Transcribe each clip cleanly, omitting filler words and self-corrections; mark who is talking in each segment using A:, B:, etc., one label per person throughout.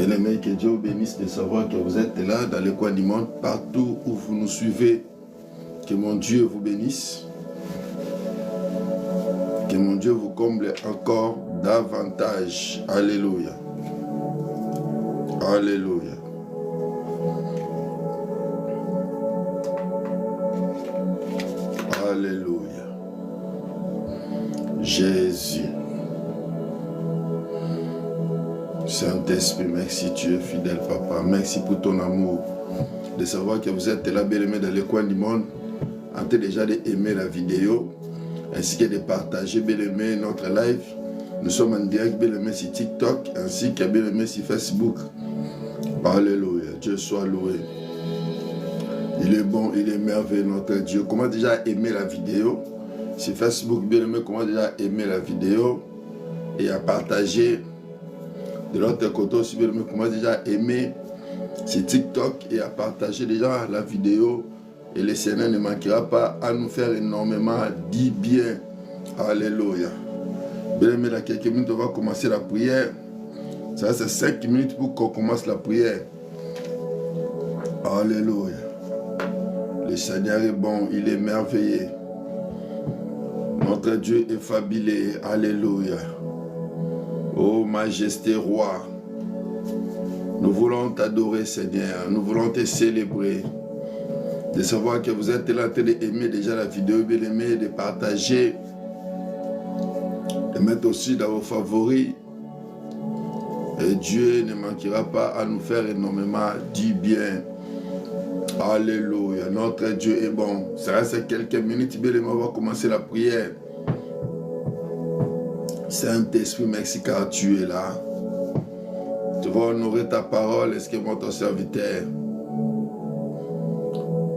A: Bien-aimés, que Dieu vous bénisse de savoir que vous êtes là dans les coins du monde, partout où vous nous suivez. Que mon Dieu vous bénisse. Que mon Dieu vous comble encore davantage. Alléluia. Alléluia. Alléluia. Jésus. Saint-Esprit, merci, tu es fidèle, Papa. Merci pour ton amour. De savoir que vous êtes là, bien-aimés, dans les coins du monde. En train déjà d'aimer la vidéo, ainsi que de partager, bien-aimés, notre live. Nous sommes en direct, bien-aimés, sur TikTok, ainsi que bien-aimés sur Facebook. Alléluia. Dieu soit loué. Il est bon, il est merveilleux, notre Dieu. Comment déjà aimer la vidéo? Sur Facebook, bien-aimés, comment déjà aimer la vidéo et à partager. De l'autre côté aussi, bien-aimés, comment déjà aimer sur TikTok et à partager déjà la vidéo. Et le Seigneur ne manquera pas à nous faire énormément du bien. Alléluia. Bien-aimés, dans quelques minutes, on va commencer la prière. Ça, c'est 5 minutes pour qu'on commence la prière. Alléluia. Le Seigneur est bon, il est merveilleux. Notre Dieu est fabuleux. Alléluia. Ô majesté roi, nous voulons t'adorer, Seigneur. Nous voulons te célébrer. De savoir que vous êtes là en train d'aimer déjà la vidéo, bien aimé, de partager, de mettre aussi dans vos favoris. Et Dieu ne manquera pas à nous faire énormément du bien. Alléluia. Notre Dieu est bon. Ça reste quelques minutes, bien aimé, on va commencer la prière. Saint-Esprit, merci car tu es là. Tu vas honorer ta parole, est-ce que mon serviteur.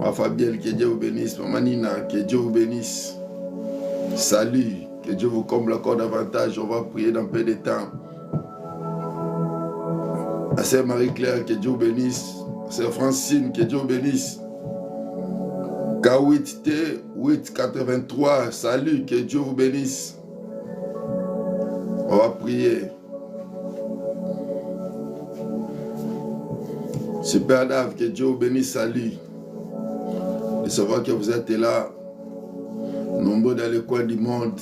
A: Ma Fabienne, que Dieu vous bénisse. Maman Nina, que Dieu vous bénisse. Salut, que Dieu vous comble encore davantage. On va prier dans peu de temps. Ma sœur Marie-Claire, que Dieu vous bénisse. Ma sœur Francine, que Dieu vous bénisse. K8T 883, salut, que Dieu vous bénisse. On va prier. Super Dave, que Dieu vous bénisse, salut. De savoir que vous êtes là, nombreux dans les coins du monde.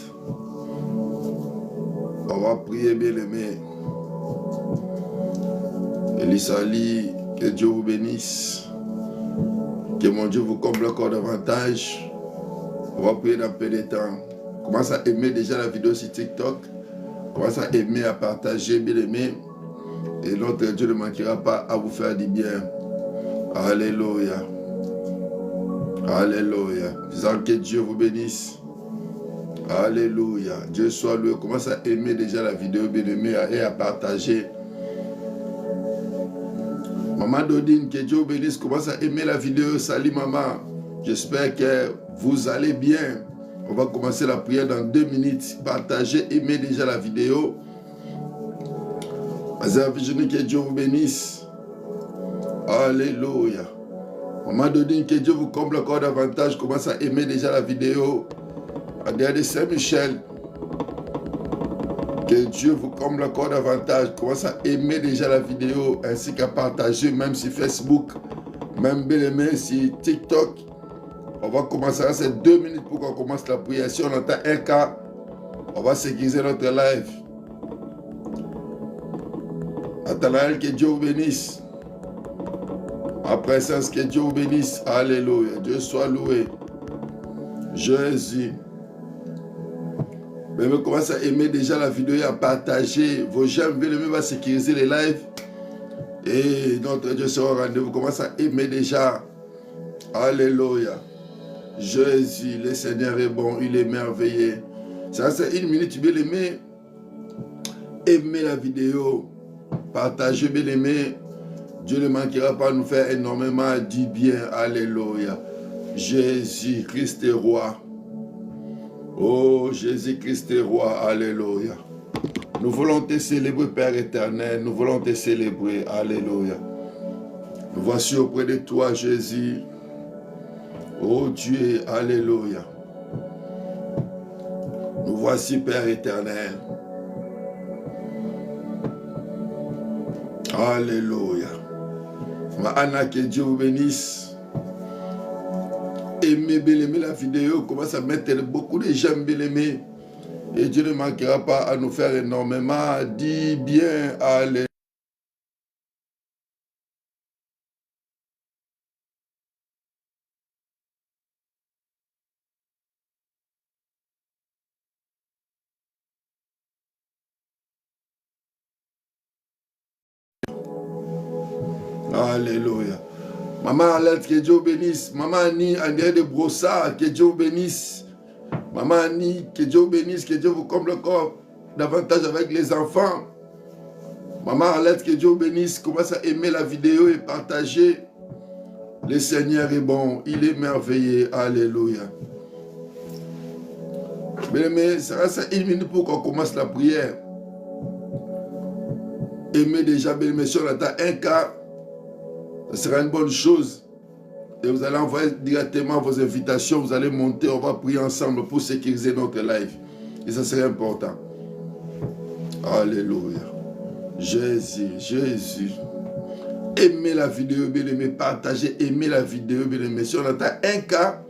A: On va prier, bien aimé. Elisali, que Dieu vous bénisse. Que mon Dieu vous comble encore davantage. On va prier dans peu de temps. Commence à aimer déjà la vidéo sur TikTok. Commence à aimer, à partager, bien aimé. Et notre Dieu ne manquera pas à vous faire du bien. Alléluia. Alléluia. Disons que Dieu vous bénisse. Alléluia. Dieu soit loué. Commence à aimer déjà la vidéo, bien aimé, et à partager. Maman Dodine, que Dieu vous bénisse. Commence à aimer la vidéo. Salut maman. J'espère que vous allez bien. On va commencer la prière dans 2 minutes. Partagez, aimez déjà la vidéo. Virginie, que Dieu vous bénisse. Alléluia. Maman Dodine, que Dieu vous comble encore davantage. Commence à aimer déjà la vidéo. Regardez Saint-Michel. Que Dieu vous comble encore davantage. Commence à aimer déjà la vidéo. Ainsi qu'à partager même sur Facebook. Même bien aimé sur TikTok. On va commencer à ces 2 minutes pour qu'on commence la prière. Si on entend un cas, on va sécuriser notre live. Nathanaël, que Dieu vous bénisse. Ma princesse, que Dieu vous bénisse. Alléluia. Dieu soit loué. Jésus. Mais vous commencez à aimer déjà la vidéo et à partager. Vos j'aime, bien aimé, va sécuriser les lives. Et notre Dieu sera au rendez-vous. Commencez à aimer déjà. Alléluia. Jésus, le Seigneur est bon, il est merveilleux. Ça, c'est 1 minute, bien aimé. Aimez la vidéo. Partagez, bien aimé. Dieu ne manquera pas de nous faire énormément du bien. Alléluia. Jésus-Christ est roi. Oh, Jésus-Christ est roi. Alléluia. Nous voulons te célébrer, Père éternel. Nous voulons te célébrer. Alléluia. Nous voici auprès de toi, Jésus. Oh Dieu, alléluia. Nous voici, Père éternel. Alléluia. Ma Anna, que Dieu vous bénisse. Aimez, bien-aimé la vidéo. Commence à mettre beaucoup de j'aime, bien-aimé. Et Dieu ne manquera pas à nous faire énormément. Dis bien, Alléluia. Alléluia. Maman Alette, que Dieu vous bénisse. Maman Annie, André de Brossard, que Dieu vous bénisse. Maman Annie, que Dieu vous bénisse, que Dieu vous comble encore davantage avec les enfants. Maman Alette, que Dieu vous bénisse. Commence à aimer la vidéo et partager. Le Seigneur est bon, il est merveilleux. Alléluia. Bien-aimé, ça reste 1 minute pour qu'on commence la prière. Aimez déjà, bien-aimé, si on attend un cas, ce sera une bonne chose. Et vous allez envoyer directement vos invitations. Vous allez monter. On va prier ensemble pour sécuriser notre live. Et ça serait important. Alléluia. Jésus, Jésus. Aimez la vidéo, bien-aimé. Partagez, aimez la vidéo, bien-aimé. Si on attend un cas,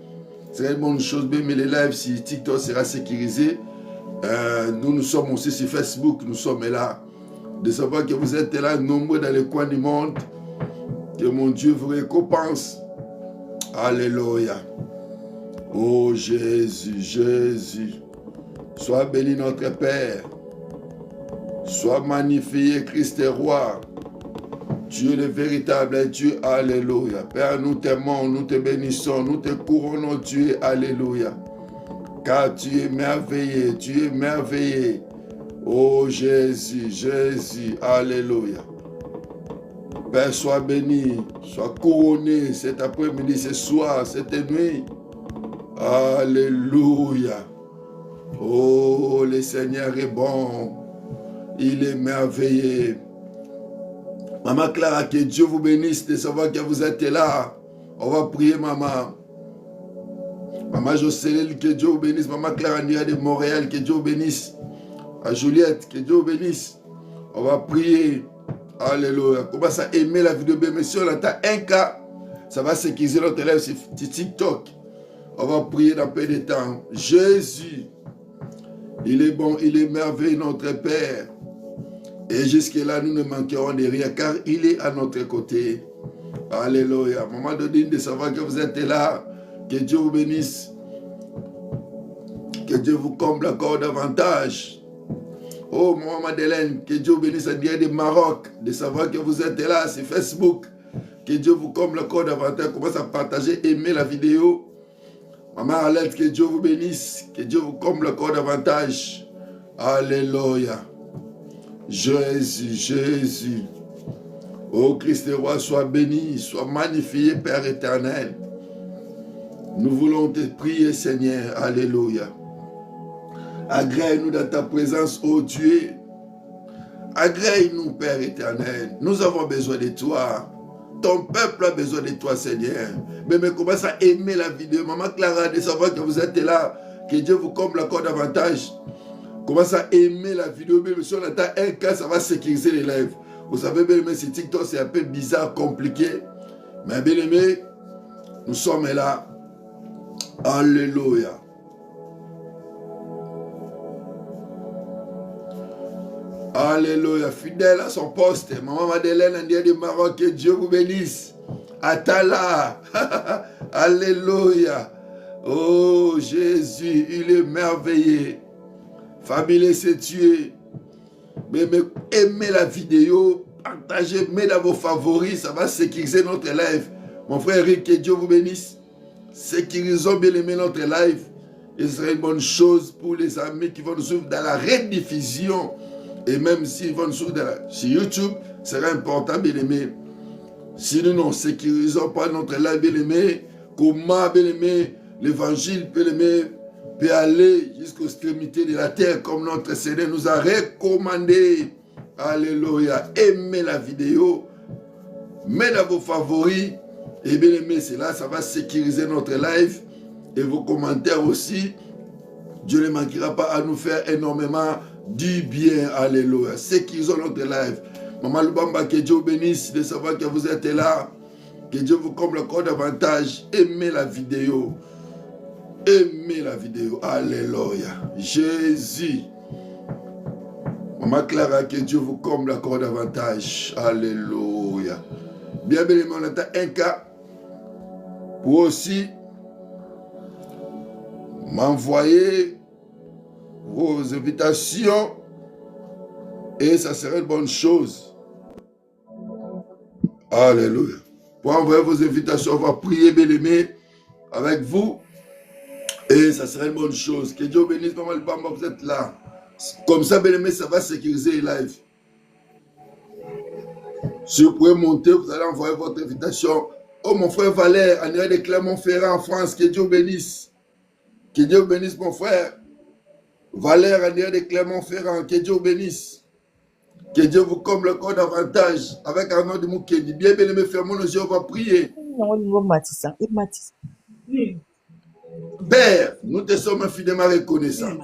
A: ce serait une bonne chose. Bien-aimé, les lives, si TikTok sera sécurisé. Nous sommes aussi sur Facebook. Nous sommes là. De savoir que vous êtes là, nombreux dans les coins du monde. Que mon Dieu vous récompense. Alléluia. Oh Jésus, Jésus. Sois béni notre Père. Sois magnifié Christ est roi. Tu es le véritable Dieu. Alléluia. Père, nous t'aimons, nous te bénissons, nous te couronnons Dieu. Alléluia. Car tu es merveilleux, tu es merveilleux. Oh Jésus, Jésus. Alléluia. Père, sois béni, sois couronné cet après-midi, ce soir, cette nuit. Alléluia. Oh, le Seigneur est bon. Il est merveilleux. Maman Clara, que Dieu vous bénisse de savoir que vous êtes là. On va prier, maman. Maman Jocelyne, que Dieu vous bénisse. Maman Clara Nia de Montréal, que Dieu vous bénisse. À Juliette, que Dieu vous bénisse. On va prier. Alléluia. Commence à aimer la vidéo. Mais si on attend un cas, ça va sécuriser notre live sur TikTok. On va prier dans peu de temps. Jésus, il est bon, il est merveilleux, notre Père. Et jusque-là, nous ne manquerons de rien, car il est à notre côté. Alléluia. Maman Dodine, de savoir que vous êtes là. Que Dieu vous bénisse. Que Dieu vous comble encore davantage. Oh, maman Madeleine, que Dieu vous bénisse à dire du Maroc, de savoir que vous êtes là sur Facebook. Que Dieu vous comble encore davantage. Commence à partager, aimer la vidéo. Maman Alette, que Dieu vous bénisse. Que Dieu vous comble encore davantage. Alléluia. Jésus, Jésus. Oh, Christ le roi, sois béni, sois magnifié, Père éternel. Nous voulons te prier, Seigneur. Alléluia. Agrée-nous dans ta présence, ô Dieu. Agrée-nous, Père éternel. Nous avons besoin de toi. Ton peuple a besoin de toi, Seigneur. Mais commence à aimer la vidéo. Maman Clara, de savoir que vous êtes là. Que Dieu vous comble encore davantage. Commence à aimer la vidéo. Même si on attend un cas, ça va sécuriser les lives. Vous savez, bien aimé, c'est TikTok, c'est un peu bizarre, compliqué. Mais bien aimé, nous sommes là. Alléluia. Alléluia. Fidèle à son poste. Maman Madeleine, Indien du Maroc, que Dieu vous bénisse. Atala. Alléluia. Oh Jésus, il est merveilleux. Famille, laissez tuer. Mais aimez la vidéo, partagez, mettez dans vos favoris, ça va sécuriser notre live. Mon frère Eric, que Dieu vous bénisse. Sécurisons bien aimé notre live. Et ce serait une bonne chose pour les amis qui vont nous suivre dans la rediffusion. Et même s'ils vont nous suivre sur YouTube, ce sera important, bien aimé. Si nous ne sécurisons pas notre live, bien aimé, comment, bien aimé, l'évangile, bien aimé, peut aller jusqu'aux extrémités de la terre comme notre Seigneur nous a recommandé. Alléluia. Aimez la vidéo. Mettez dans vos favoris. Et bien aimé, c'est là, ça va sécuriser notre live. Et vos commentaires aussi. Dieu ne manquera pas à nous faire énormément du bien. Alléluia. Sécurisons notre live. Maman Lubamba, que Dieu vous bénisse de savoir que vous êtes là. Que Dieu vous comble encore davantage. Aimez la vidéo. Aimez la vidéo. Alléluia. Jésus. Maman Clara, que Dieu vous comble encore davantage. Alléluia. Bien, bien, on attend un cas pour aussi m'envoyer vos invitations et ça serait une bonne chose. Alléluia. Pour envoyer vos invitations, on va prier, bien-aimé, avec vous et ça serait une bonne chose. Que Dieu bénisse, Maman Lubamba, vous êtes là. Comme ça, bien-aimé, ça va sécuriser les lives. Si vous pouvez monter, vous allez envoyer votre invitation. Oh, mon frère Valère, en de Clermont-Ferrand en France, que Dieu bénisse. Que Dieu bénisse, mon frère. Valère, en de Clermont-Ferrand, que Dieu bénisse. Que Dieu vous comble encore davantage avec un nom de Moukedi. Bien, bien aimé, fermons nos yeux, on va prier. Père, nous te sommes infiniment reconnaissants,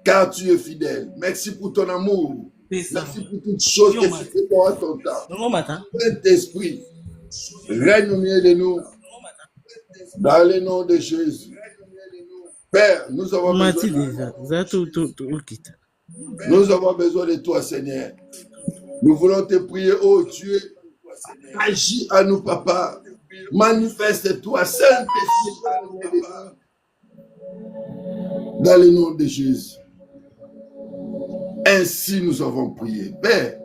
A: car tu es fidèle. Merci pour ton amour. Merci pour toutes choses que tu fais pour ton temps. Saint-Esprit, règne au milieu de nous, dans le nom de Jésus. Père, nous avons besoin de toi, Seigneur. Nous voulons te prier, oh Dieu. Agis à nous, Papa. Manifeste-toi, Saint-Esprit, dans le nom de Jésus. Ainsi nous avons prié. Père,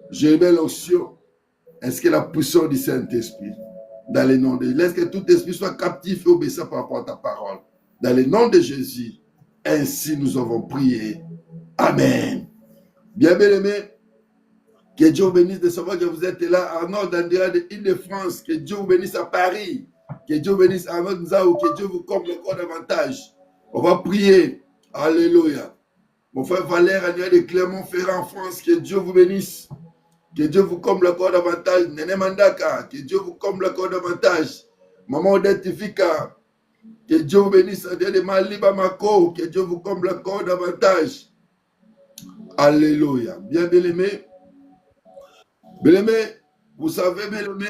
A: j'ai une l'onction. Est-ce que la puissance du Saint-Esprit, dans le nom de Jésus, laisse que tout esprit soit captif et obéissant par rapport à ta parole. Dans le nom de Jésus, ainsi nous avons prié. Amen. Bien, bien aimé, que Dieu vous bénisse de savoir que vous êtes là à Nord d'Andrea de Île-de-France. Que Dieu vous bénisse à Paris. Que Dieu vous bénisse à Nord-Nzaou. Que Dieu vous comble encore davantage. On va prier. Alléluia. Mon frère Valère, Andrea de Clermont-Ferrand en France. Que Dieu vous bénisse. Que Dieu vous comble encore davantage. Néné Mandaka. Que Dieu vous comble encore davantage. Maman Odette Tifika. Que Dieu vous bénisse. Andrea de Maliba Mako. Que Dieu vous comble encore davantage. Alléluia. Bien, bien aimé. Bien-aimé, vous savez, bien-aimé,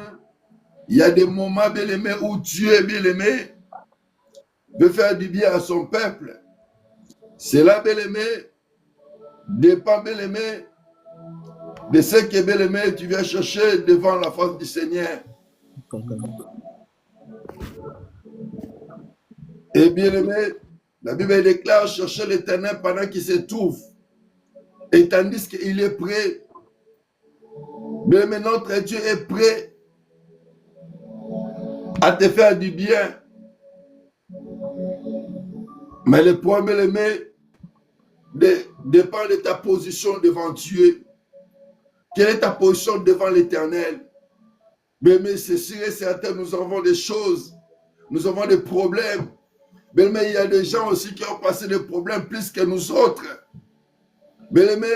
A: il y a des moments, bien-aimé, où Dieu, bien-aimé, veut faire du bien à son peuple. Cela, bien-aimé, dépend, bien-aimé, de ce que, bien-aimé, tu viens chercher devant la face du Seigneur. Et bien-aimé, la Bible déclare chercher l'Éternel pendant qu'il s'étouffe. Et tandis qu'il est prêt. Bien-aimé, notre Dieu est prêt à te faire du bien. Mais le point, bien-aimé, dépend de ta position devant Dieu. Quelle est ta position devant l'Éternel? Bien-aimé, c'est sûr et certain, nous avons des choses, nous avons des problèmes. Bien-aimé, il y a des gens aussi qui ont passé des problèmes plus que nous autres. Bien-aimé,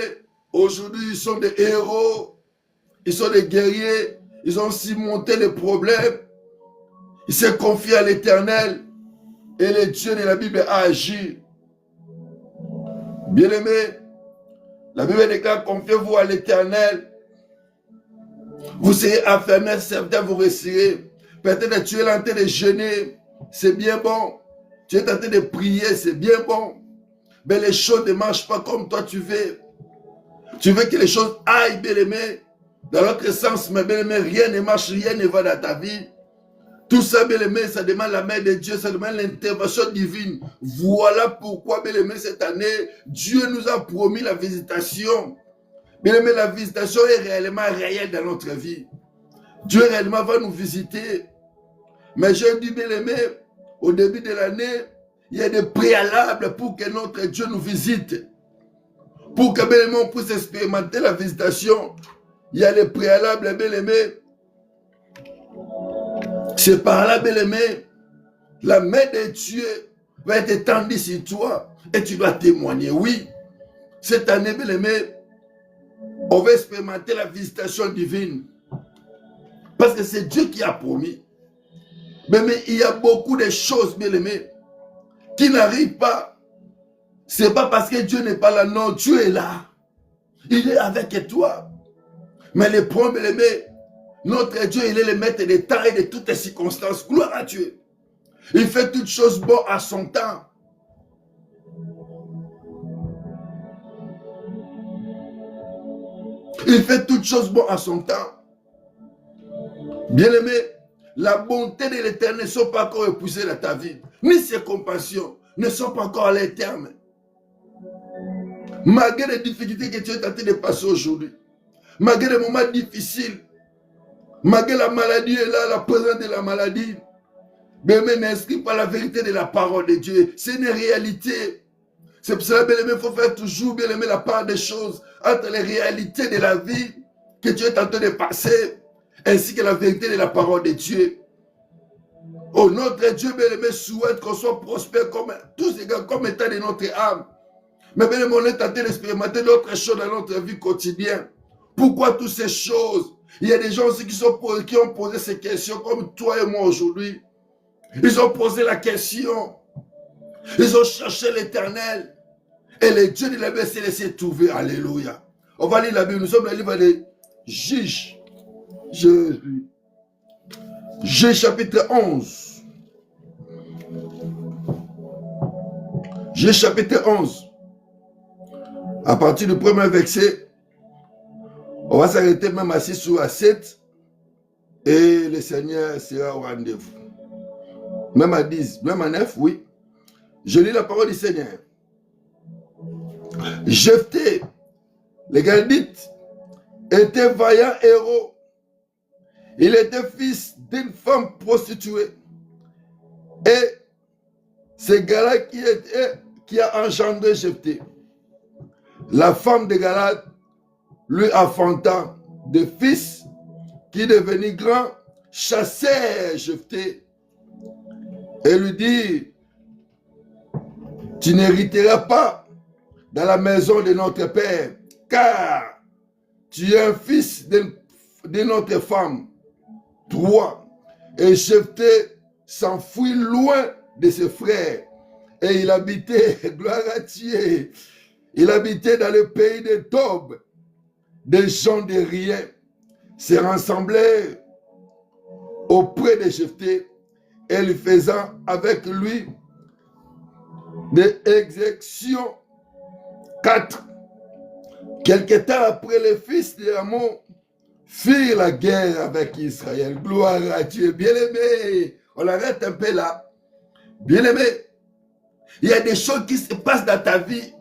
A: aujourd'hui, ils sont des héros. Ils sont des guerriers, ils ont surmonté les problèmes, ils se confient à l'Éternel et le Dieu de la Bible a agi. Bien-aimé, la Bible déclare, confiez-vous à l'Éternel, vous serez affermis, certains vous réussirez. Peut-être que tu es en train de jeûner, c'est bien bon. Tu es en train de prier, c'est bien bon. Mais les choses ne marchent pas comme toi tu veux. Tu veux que les choses aillent, bien-aimé, dans l'autre sens, mais bien-aimé, rien ne marche, rien ne va dans ta vie. Tout ça, bien-aimé, ça demande la main de Dieu, ça demande l'intervention divine. Voilà pourquoi, bien-aimé, cette année, Dieu nous a promis la visitation. Bien-aimé, la visitation est réellement réelle dans notre vie. Dieu réellement va nous visiter. Mais je dis, bien-aimé, au début de l'année, il y a des préalables pour que notre Dieu nous visite. Pour que, bien-aimé, on puisse expérimenter la visitation. Il y a les préalables, bien-aimé. C'est par là, bien-aimé, la main de Dieu va être étendue sur toi et tu dois témoigner. Oui, cette année, bien-aimé, on va expérimenter la visitation divine. Parce que c'est Dieu qui a promis. Mais il y a beaucoup de choses, bien-aimé, qui n'arrivent pas. Ce n'est pas parce que Dieu n'est pas là, non, Dieu est là. Il est avec toi. Mais le point, bien aimé, notre Dieu, il est le maître des temps et de toutes les circonstances. Gloire à Dieu. Il fait toutes choses bonnes à son temps. Il fait toutes choses bonnes à son temps. Bien-aimé, la bonté de l'Éternel ne sont pas encore épousées dans ta vie, ni ses compassions ne sont pas encore à leur terme. Malgré les difficultés que tu es tenté de passer aujourd'hui, malgré les moments difficiles, malgré la maladie est là, la présence de la maladie, bien-aimé, n'inscris pas la vérité de la parole de Dieu. C'est une réalité. C'est pour cela, bien-aimé, il faut faire toujours, bien-aimé, la part des choses entre les réalités de la vie que tu es tenté de passer, ainsi que la vérité de la parole de Dieu. Oh, notre Dieu, bien-aimé, souhaite qu'on soit prospère comme tous les gars, comme état de notre âme. Mais bien-aimé, on est tenté d'expérimenter d'autres choses dans notre vie quotidienne. Pourquoi toutes ces choses? Il y a des gens aussi qui ont posé ces questions, comme toi et moi aujourd'hui. Ils ont posé la question. Ils ont cherché l'Éternel. Et le Dieu de la Bible s'est laissé trouver. Alléluia. On va lire la Bible. Nous sommes dans le livre des Juges. Juges chapitre 11. Juges chapitre 11. À partir du premier verset, on va s'arrêter même à 6 ou à 7. Et le Seigneur sera au rendez-vous. Même à 10, même à 9, oui. Je lis la parole du Seigneur. Jephthé, le Galite, était vaillant héros. Il était fils d'une femme prostituée. Et c'est Gala qui a engendré Jephthé. La femme de Gala lui enfanta des fils qui, devenus grands, chassèrent Jephthé et lui dit: tu n'hériteras pas dans la maison de notre père, car tu es un fils de notre femme. 3. Et Jephthé s'enfuit loin de ses frères. Et il habitait, gloire à Dieu, il habitait dans le pays de Tob. Des gens de rien se rassemblaient auprès de Jephthé et lui faisant avec lui des exécutions. 4. Quelque temps après, les fils de Ammon firent la guerre avec Israël. Gloire à Dieu. Bien-aimé, on arrête un peu là. Bien-aimé, il y a des choses qui se passent dans ta vie.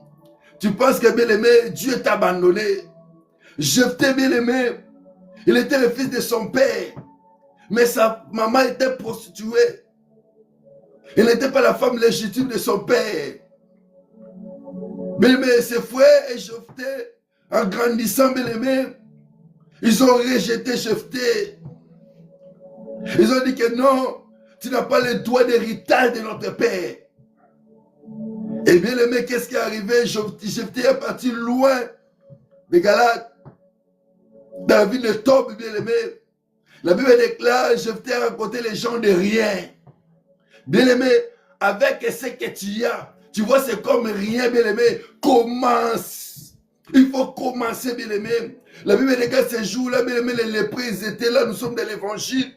A: Tu penses que, bien-aimé, Dieu t'a abandonné. Jephthé, bien-aimé, il était le fils de son père, mais sa maman était prostituée. Il n'était pas la femme légitime de son père. Bien-aimé, ses frères et Jephthé, en grandissant, bien-aimé, ils ont rejeté Jephthé. Ils ont dit que non, tu n'as pas le droit d'héritage de notre père. Et bien aimé, qu'est-ce qui est arrivé? Jephthé est parti loin de Galate, dans la ville de Tob, bien aimé. La Bible déclare, Jephthé a raconté les gens de rien. Bien aimé, avec ce que tu as, tu vois, c'est comme rien, bien aimé. Commence. Il faut commencer, bien aimé. La Bible déclare ces jours-là, bien aimé, les lépreux, ils étaient là, nous sommes dans l'évangile.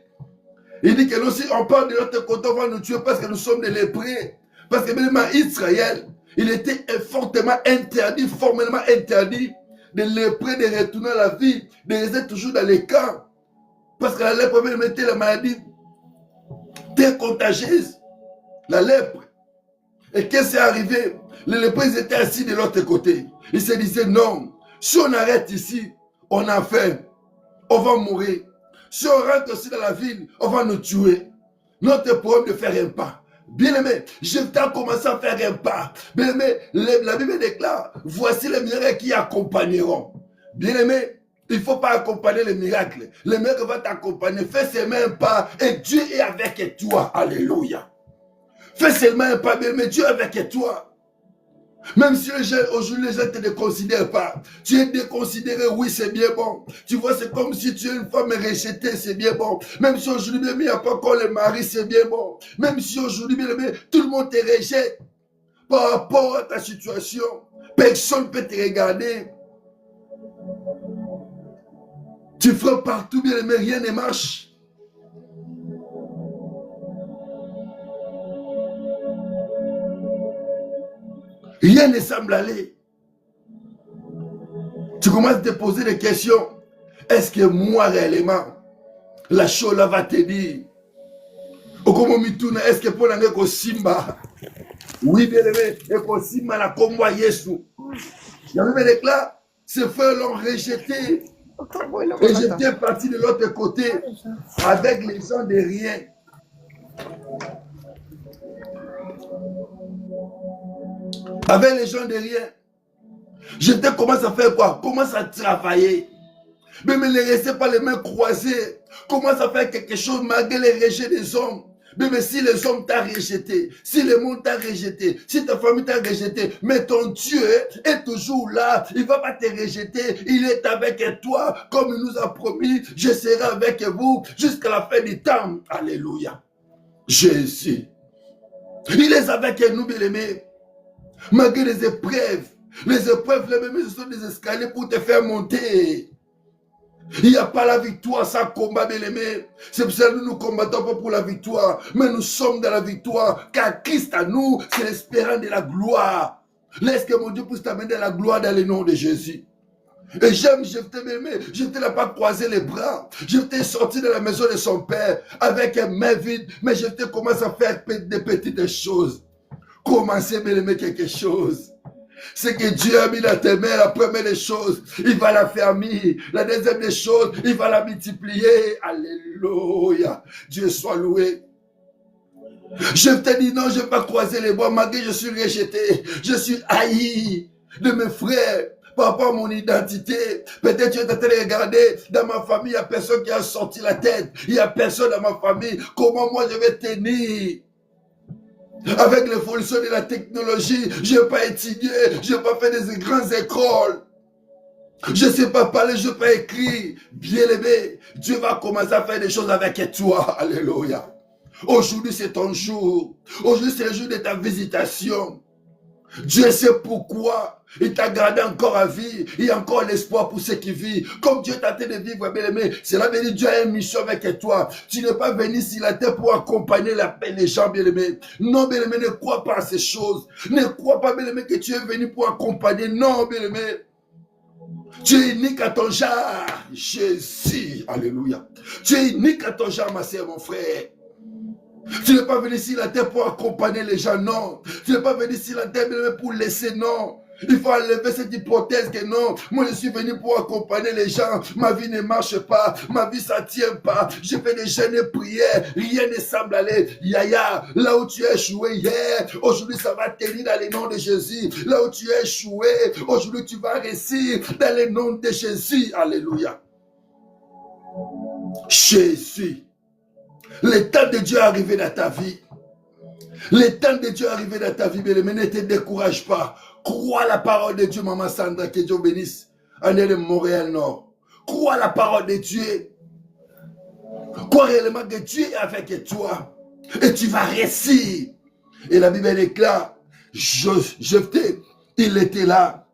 A: Il dit que nous, si on parle de notre côté, on va nous tuer parce que nous sommes des lépreux. Parce que bien aimé, Israël, il était fortement interdit, formellement interdit, de lépreux de retourner à la vie, de rester toujours dans les camps. Parce que la lèpre, bien aimé, était la maladie très contagieuse. La lèpre. Et qu'est-ce qui est arrivé? Les lépreux, ils étaient assis de l'autre côté. Ils se disaient, non, si on arrête ici, on a faim, on va mourir. Si on rentre aussi dans la ville, on va nous tuer. Notre problème de faire un pas. Bien aimé, Jephthé a commencé à faire un pas. Bien aimé, la Bible déclare, voici les miracles qui accompagneront. Bien aimé, il ne faut pas accompagner les miracles. Le miracle va t'accompagner. Fais seulement un pas et Dieu est avec toi. Alléluia. Fais seulement un pas, bien aimé, Dieu est avec toi. Même si aujourd'hui les gens ne te considèrent pas, tu es déconsidéré, oui c'est bien bon. Tu vois, c'est comme si tu es une femme rejetée, c'est bien bon. Même si aujourd'hui il n'y a pas encore le mari, c'est bien bon. Même si aujourd'hui tout le monde te rejette par rapport à ta situation, personne ne peut te regarder. Tu frappes partout, bien aimé, rien ne marche. Rien ne semble aller. Tu commences à te poser des questions. Est-ce que moi réellement, la chose là va tenir? Est-ce que pour l'année Simba? Oui, bien aimé, et Simba la combat Yesu. Il y avait des là, ses frères l'ont rejeté. Et j'étais parti de l'autre côté avec les gens de rien. Avec les gens de rien. J'étais commence à faire quoi? Commence à travailler. Mais ne restez pas les mains croisées. Commence à faire quelque chose malgré les rejets des hommes. Mais si les hommes t'ont rejeté, si le monde t'a rejeté, si ta famille t'a rejeté, mais ton Dieu est toujours là. Il ne va pas te rejeter. Il est avec toi. Comme il nous a promis, je serai avec vous jusqu'à la fin du temps. Alléluia. Jésus. Il est avec nous, bien aimés. Malgré les épreuves, les mêmes, ce sont des escaliers pour te faire monter. Il n'y a pas la victoire sans combat, bien aimé. C'est pour ça que nous ne combattons pas pour la victoire, mais nous sommes dans la victoire, car Christ à nous, c'est l'espérance de la gloire. Laisse que mon Dieu puisse t'amener la gloire dans le nom de Jésus. Et j'aime Jephthé, bien aimé. Jephthé n'a pas croisé les bras. Jephthé est sorti de la maison de son père avec un main vide, mais Jephthé commence à faire des petites choses. Commencez, bien aimé, quelque chose. C'est que Dieu a mis dans tes mains la première des choses, il va la fermer. La deuxième des choses, il va la multiplier. Alléluia. Dieu soit loué. Je te dis non, je ne vais pas croiser les bois, malgré que je suis rejeté. Je suis haï de mes frères par rapport à mon identité. Peut-être tu es en train de regarder, dans ma famille, il n'y a personne qui a sorti la tête. Il n'y a personne dans ma famille. Comment moi je vais tenir? Avec l'évolution de la technologie, je n'ai pas étudié, je n'ai pas fait des grandes écoles. Je ne sais pas parler, je n'ai pas écrit. Bien aimé, Dieu va commencer à faire des choses avec toi. Alléluia. Aujourd'hui, c'est ton jour. Aujourd'hui, c'est le jour de ta visitation. Dieu sait pourquoi il t'a gardé encore à vie. Il y a encore l'espoir pour ceux qui vivent. Comme Dieu t'a fait de vivre, bien aimé, cela veut dire Dieu a une mission avec toi. Tu n'es pas venu sur la terre pour accompagner les gens, bien aimé. Non, bien aimé, ne crois pas à ces choses. Ne crois pas, bien aimé, que tu es venu pour accompagner. Non, bien aimé. Tu es unique à ton genre. Jésus, alléluia. Tu es unique à ton genre, ma soeur, mon frère. Tu n'es pas venu ici la terre pour accompagner les gens, non. Tu n'es pas venu ici la terre pour laisser, non. Il faut enlever cette hypothèse que non, moi je suis venu pour accompagner les gens, ma vie ne marche pas, ma vie ça tient pas, je fais des jeûnes et prières, rien ne semble aller. Yaya, là où tu as échoué hier, aujourd'hui ça va tenir dans le nom de Jésus. Là où tu as échoué, aujourd'hui tu vas réussir dans le nom de Jésus. Alléluia. Jésus. Le temps de Dieu est arrivé dans ta vie. Le temps de Dieu est arrivé dans ta vie, mais ne te décourage pas. Crois la parole de Dieu, maman Sandra, que Dieu bénisse. En de Montréal Nord. Crois la parole de Dieu. Crois réellement que Dieu est avec toi. Et tu vas réussir. Et la Bible est claire. Jephthé, il était là.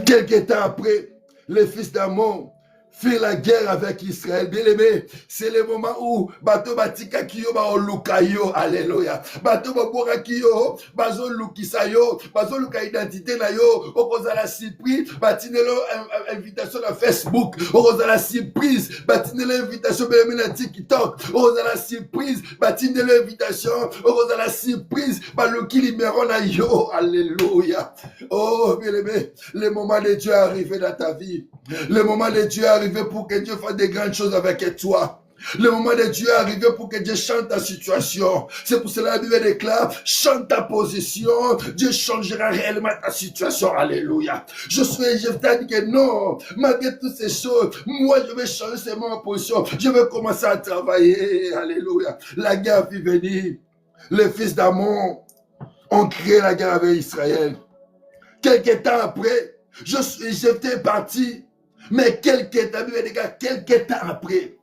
A: Quelques temps après, les fils d'Ammon fait la guerre avec Israël. Bien aimé, c'est le moment où bateau batika kiyo ba olukayo, alléluia. Bateau babora kiyo, bazo lukisayo, bazo luka identité na yo, okozala surprise, batinelo invitation na Facebook, okozala surprise, batinelo invitation bien na TikTok, okozala surprise, batinelo invitation, okozala surprise, baluki numéro na yo, alléluia. Oh, bien aimé, le moment de Dieu est arrivé dans ta vie. Le moment de Dieu est arrivé pour que Dieu fasse des grandes choses avec toi. Le moment de Dieu est arrivé pour que Dieu chante ta situation. C'est pour cela que la Bible déclare, chante ta position, Dieu changera réellement ta situation. Alléluia. Je t'ai dit que non, malgré toutes ces choses, moi je vais changer seulement ma position. Je vais commencer à travailler. Alléluia. La guerre fit venir. Les fils d'Ammon ont créé la guerre avec Israël. Quelques temps après, j'étais parti. Mais quelques temps après,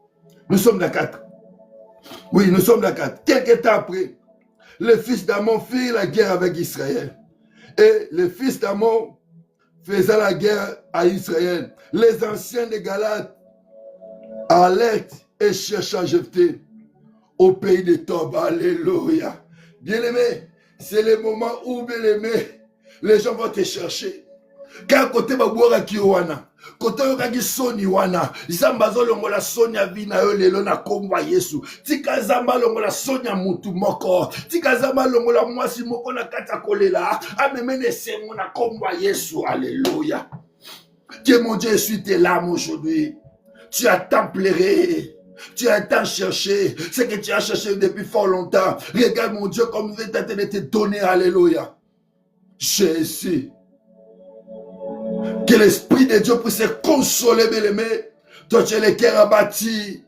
A: nous sommes d'accord. Oui, nous sommes d'accord. Quelques temps après, les fils d'Ammon firent la guerre avec Israël. Et les fils d'Ammon faisant la guerre à Israël. Les anciens de Galates alertent et cherchent à Jephthé au pays de Tob. Alléluia. Bien-aimé, c'est le moment où, bien-aimé, les gens vont te chercher. Car côté babouara kiwana, côté yoka soni wana, zamba zolongo la sonia vina yo lelo na komba Yesu. Tika zamba longo la sonia mutu moko, tika zamba longo la mwasi moko na kata kolela, amemene semo na komba Yesu. Alléluia. Dieu mon Dieu, suis tes larmes aujourd'hui. Tu as tant pleuré. Tu as tant cherché, ce que tu as cherché depuis fort longtemps. Regarde mon Dieu comme il est en train de te donner. Alléluia. Jésus. Que l'Esprit de Dieu puisse te consoler, bien-aimé. Toi, tu es le cœur abattu.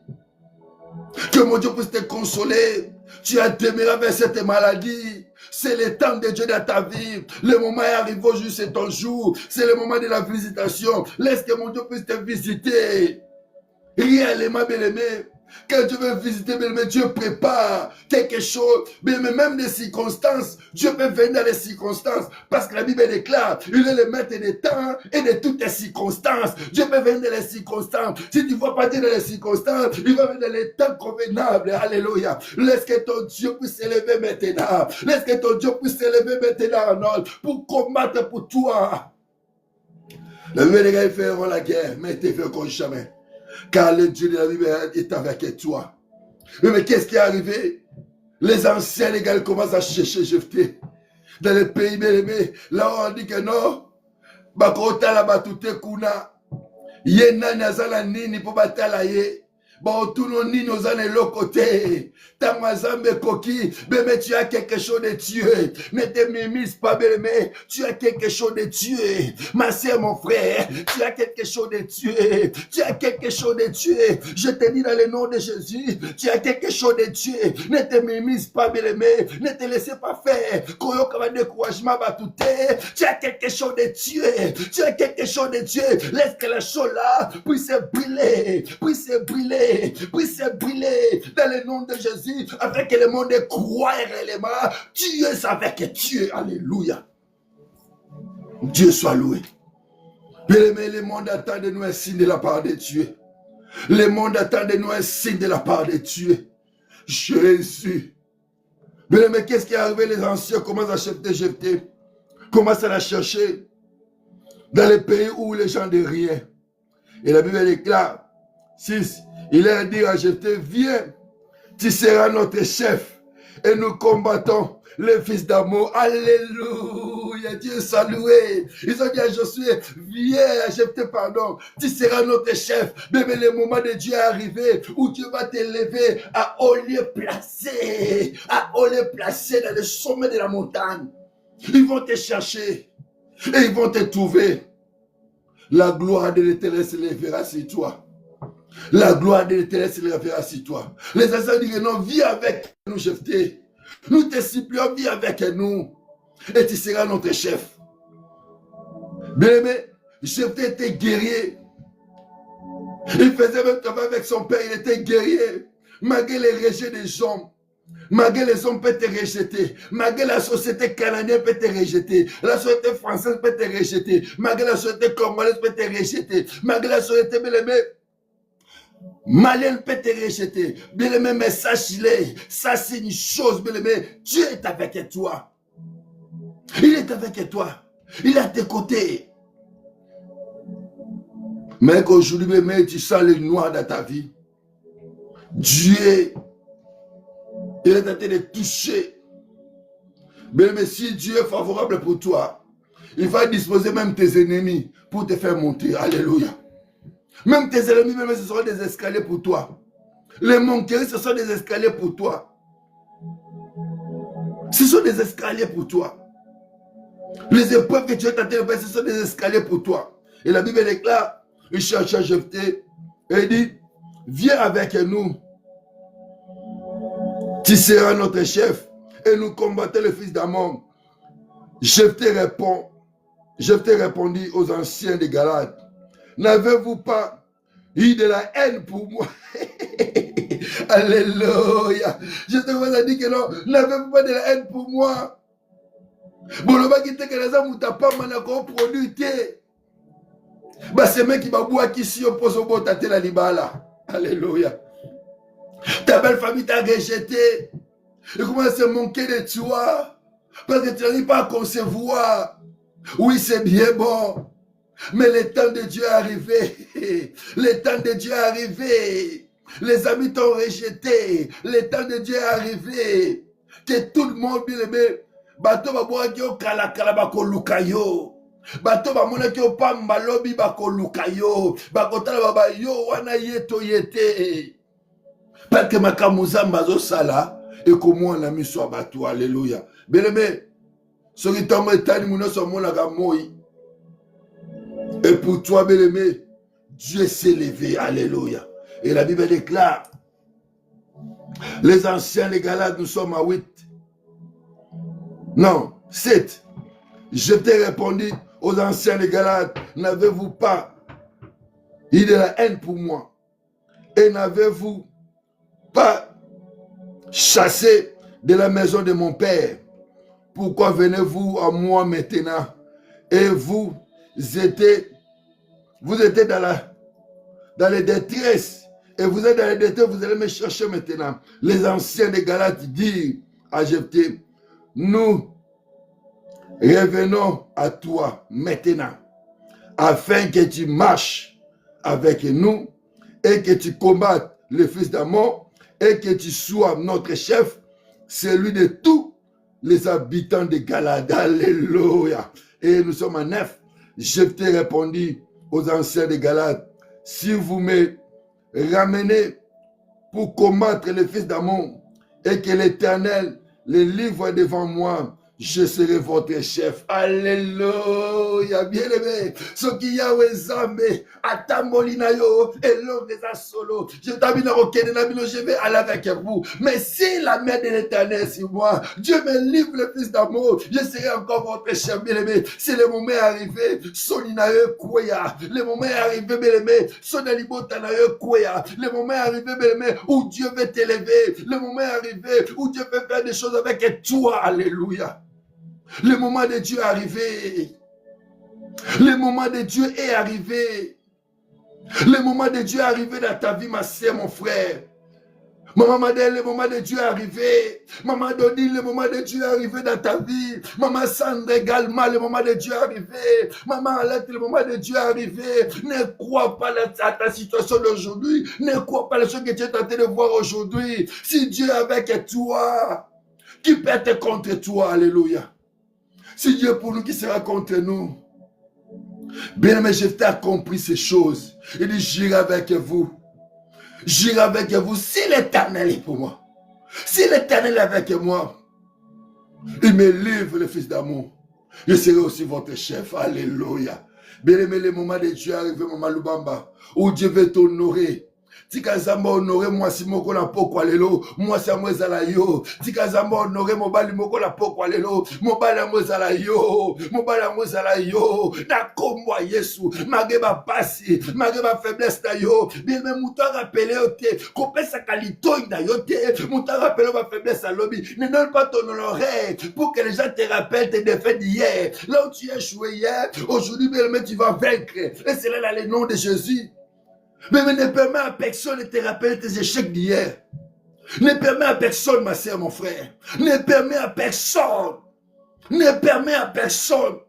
A: Que mon Dieu puisse te consoler. Tu as demeuré avec cette maladie. C'est le temps de Dieu dans ta vie. Le moment est arrivé aujourd'hui, c'est ton jour. C'est le moment de la visitation. Laisse que mon Dieu puisse te visiter. Réellement, bien-aimé, quand Dieu veut visiter, bien-aimé, Dieu prépare quelque chose. Bien-aimé, même des circonstances, Dieu peut venir dans les circonstances. Parce que la Bible déclare, il est le maître des temps et de toutes les circonstances. Dieu peut venir dans les circonstances. Si tu ne vois pas Dieu dans les circonstances, il va venir dans les temps convenables. Alléluia. Laisse que ton Dieu puisse s'élever maintenant. Laisse que ton Dieu puisse s'élever maintenant en ordre pour combattre pour toi. Le Bible des gars, ils feront la guerre, mais ils te feront jamais. Car le Dieu de la Bible est avec toi. Mais qu'est-ce qui est arrivé? Les anciens, les gars, commencent à chercher Jephthé. Dans les pays bien-aimés, là on dit que non. Bakota la batute kuna. Yena nazala nini po batala ye. Baotuno nini ozane l'autre côté. Tamazambe koki. Bébé, tu as quelque chose de tuer. Ne te mimise pas, bébé. Tu as quelque chose de tuer. Ma soeur, mon frère, tu as quelque chose de tuer. Tu as quelque chose de tuer. Je te dis dans le nom de Jésus, tu as quelque chose de tuer. Ne te mimise pas, bébé. Ne te laissez pas faire. Koyoka découragement batouté. Tu as quelque chose de tuer. Tu as quelque chose de tuer. Laisse que la chose là puisse briller. Puisse briller. Puisse briller dans le nom de Jésus, afin que le monde croie réellement. Dieu est avec Dieu. Alléluia. Dieu soit loué. Bien-aimé, le monde attend de nous un signe de la part de Dieu. Le monde attend de nous un signe de la part de Dieu. Jésus. Bien-aimé, qu'est-ce qui est arrivé? Les anciens commencent à chercher Jephthé. Commencent à la chercher dans les pays où les gens ne rien. Et la Bible déclare 6. Il a dit à Jephthé, viens, tu seras notre chef et nous combattons les fils d'amour. Alléluia, Dieu soit loué. Ils ont dit à Josué, viens à Jephthé, pardon, tu seras notre chef. Mais le moment de Dieu est arrivé où Dieu va t'élever à haut lieu placé, dans le sommet de la montagne. Ils vont te chercher et ils vont te trouver. La gloire de l'Éternel se lèvera sur toi. La gloire de l'Éternel se lèvera sur toi. Les anciens disent non, viens avec nous, Jephthé. Nous te supplions, viens avec nous. Et tu seras notre chef. Bien-aimé, Jephthé était guerrier. Il faisait même travail avec son père, il était guerrier. Malgré les rejets des hommes. Malgré les hommes peuvent te rejeter. Malgré la société canadienne peut te rejeter. La société française peut te rejeter. Malgré la société congolaise peut te rejeter. Malgré la société bien-aimée malienne peut te rejeter. Bien-aimé, mais sache-le. Ça c'est une chose, bien-aimé. Dieu est avec toi. Il est avec toi. Il est à tes côtés. Mais qu'aujourd'hui, bien-aimé, tu sens le noir dans ta vie. Dieu, il est en train de toucher. Mais si Dieu est favorable pour toi, il va disposer même tes ennemis pour te faire monter. Alléluia. Même tes ennemis, même ce seront des escaliers pour toi. Les montagnes, ce sont des escaliers pour toi. Ce sont des escaliers pour toi. Les épreuves que tu es en train de faire, ce sont des escaliers pour toi. Et la Bible déclare, il cherche à Jephthé et il dit, viens avec nous. Tu seras notre chef et nous combattons le fils d'Ammon. Jephthé répondit aux anciens de Galates, n'avez-vous pas eu de la haine pour moi? Alléluia. Je te vois dire que non, n'avez-vous pas de la haine pour moi? Bon, le bas qui te que les hommes n'ont pas manako produit. C'est même qui va boire qui si oppose au bon tâter la libala. Alléluia. Ta belle famille t'a rejeté. Et commence à manquer de toi. Parce que tu n'arrives pas à concevoir. Oui, c'est bien bon. Mais le temps de Dieu est arrivé. Le temps de Dieu est arrivé. Les amis t'ont rejeté. Le temps de Dieu est arrivé. Que tout le monde, bien aimé, bato ba boa ki o kala kala ba ko lukayo. Bato ba mona ki o pamba lobi ba ko lukayo. Ba ko tala ba yo wana yeto yete. Parce que makamuza mbazo sala et comme on a mis sur bato. Alléluia. Bien aimé, ce qui tombe etani mouno so mona ka moi. Et pour toi, bien-aimé, Dieu s'est levé. Alléluia. Et la Bible déclare, les anciens, les Galates, nous sommes à 8. Non, 7. Je t'ai répondu aux anciens, les Galates, n'avez-vous pas eu de la haine pour moi? Et n'avez-vous pas chassé de la maison de mon père? Pourquoi venez-vous à moi maintenant? Et vous étiez dans les détresses. Et vous êtes dans les détresses, vous allez me chercher maintenant. Les anciens des Galates dirent à Jephthé, nous revenons à toi maintenant, afin que tu marches avec nous et que tu combattes le fils d'Ammon et que tu sois notre chef, celui de tous les habitants de Galade. Alléluia. Et nous sommes à 9. Jephthé répondit aux anciens de Galate, si vous me ramenez pour combattre les fils d'Ammon et que l'Éternel les livre devant moi, je serai votre chef. Alléluia, bien-aimé. Ce qui y a aux Zambé, à Tambolina yo, et l'homme des solo. Je vais aller avec vous. Mais si la main de l'Éternel sur moi, Dieu me livre le fils d'amour, je serai encore votre chef, bien-aimé. C'est le moment arrivé, Soninae Kouya. Le moment est arrivé, bien-aimé, Sonalibotanae Kouya. Le moment est arrivé, bien-aimé, où Dieu veut t'élever. Le moment est arrivé, où Dieu veut faire des choses avec toi. Alléluia. Le moment de Dieu est arrivé. Le moment de Dieu est arrivé. Le moment de Dieu est arrivé dans ta vie, ma sœur, mon frère. Maman Madeleine, le moment de Dieu est arrivé. Maman Dodi, le moment de Dieu est arrivé dans ta vie. Maman Sandra également, le moment de Dieu est arrivé. Maman Alette, le moment de Dieu est arrivé. Ne crois pas à ta situation d'aujourd'hui. Ne crois pas à ce que tu es tenté de voir aujourd'hui. Si Dieu est avec toi, qui peut être contre toi? Alléluia. Si Dieu est pour nous, qui sera contre nous? Bien aimé, Jephthé a compris ces choses. Il dit, j'irai avec vous. J'irai avec vous si l'Éternel est pour moi. Si l'Éternel est avec moi, il me livre le fils d'amour. Je serai aussi votre chef. Alléluia. Bien aimé, le moment de Dieu est arrivé, Maman Lubamba, où Dieu veut t'honorer. Tikazamba honoré moi si moko na poko lelo moi si amwezala yo tikazamba honoré mobali moko na poko lelo mobali amwezala yo na kombo Yesu mageba pasi mageba faiblesse na yo bien même muto rappelé ote kopesa kalito na yo te muto rappelé ma faiblesse à lobby ne donne pas ton oreille pour que les gens te rappellent tes défaites d'hier là où tu as échoué hier aujourd'hui bien tu vas vaincre et c'est là le nom de Jésus. Mais ne permets à personne de te rappeler tes échecs d'hier. Ne permets à personne, ma soeur, mon frère. Ne permets à personne. Ne permets à personne.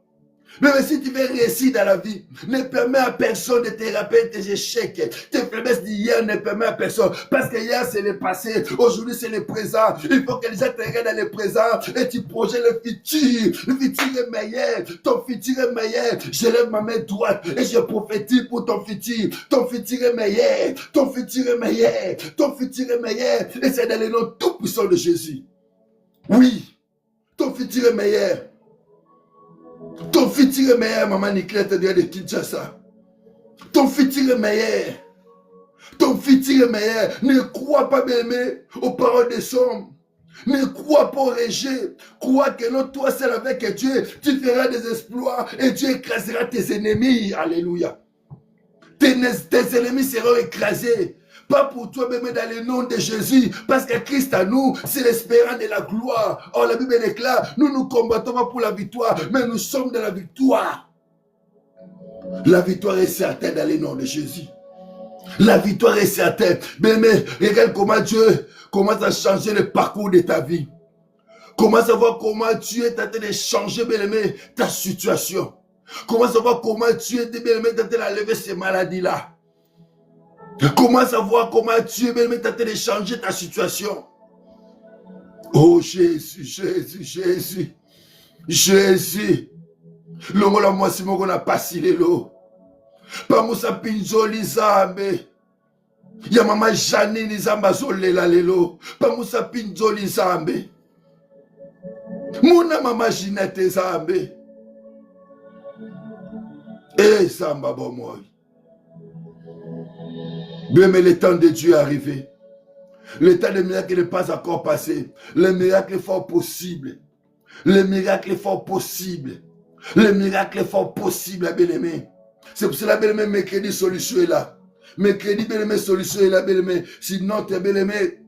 A: Mais si tu veux réussir dans la vie, ne permets à personne de te rappeler tes échecs. Tes faiblesses d'hier ne permets à personne. Parce que hier c'est le passé, aujourd'hui c'est le présent. Il faut que les gens te regardent dans le présent et tu projettes le futur. Le futur est meilleur. Ton futur est meilleur. Je lève ma main droite et je prophétise pour ton futur. Ton futur est meilleur. Ton futur est meilleur. Ton futur est meilleur. Et c'est dans le nom tout puissant de Jésus. Oui, ton futur est meilleur. Ton futur est meilleur, maman Nicolette de Kinshasa. Ton futur est meilleur. Ton futur est meilleur. Ne crois pas, bien-aimé, aux paroles des hommes. Ne crois pas au rejet. Crois que non, toi seul avec Dieu, tu feras des exploits et Dieu écrasera tes ennemis. Alléluia. Tes ennemis seront écrasés. Pas pour toi, mais dans le nom de Jésus. Parce que Christ à nous, c'est l'espérance de la gloire. Or, la Bible déclare, nous nous combattons pas pour la victoire, mais nous sommes de la victoire. La victoire est certaine dans le nom de Jésus. La victoire est certaine. Bien-aimé, regarde comment Dieu commence à changer le parcours de ta vie. Commence à voir comment tu es en train de changer, bien-aimé, ta situation. Commence à voir comment tu es, bien-aimé, en train d'enlever ces maladies-là. Commence à voir comment tu es, bien-aimé, en train de changer ta situation. Oh Jésus, Jésus, Jésus. Jésus. Longola moi si mon a passé l'eau. Pas moussa pinjoli zambe. Ya mama Janine zamba zolela lelo. Pas moussa pinjoli zambe. Muna mama Ginette zambe. Eh samba bon moi. Bien mais le temps de Dieu est arrivé. Le temps des miracles n'est pas encore passé. Le miracle est fort possible. Le miracle est fort possible. Le miracle est fort possible, bien-aimé. C'est pour cela, bien-aimé, mercredi, solution est là. Mercredi, bien-aimé, solution est là, bien-aimé. Sinon, bien-aimé,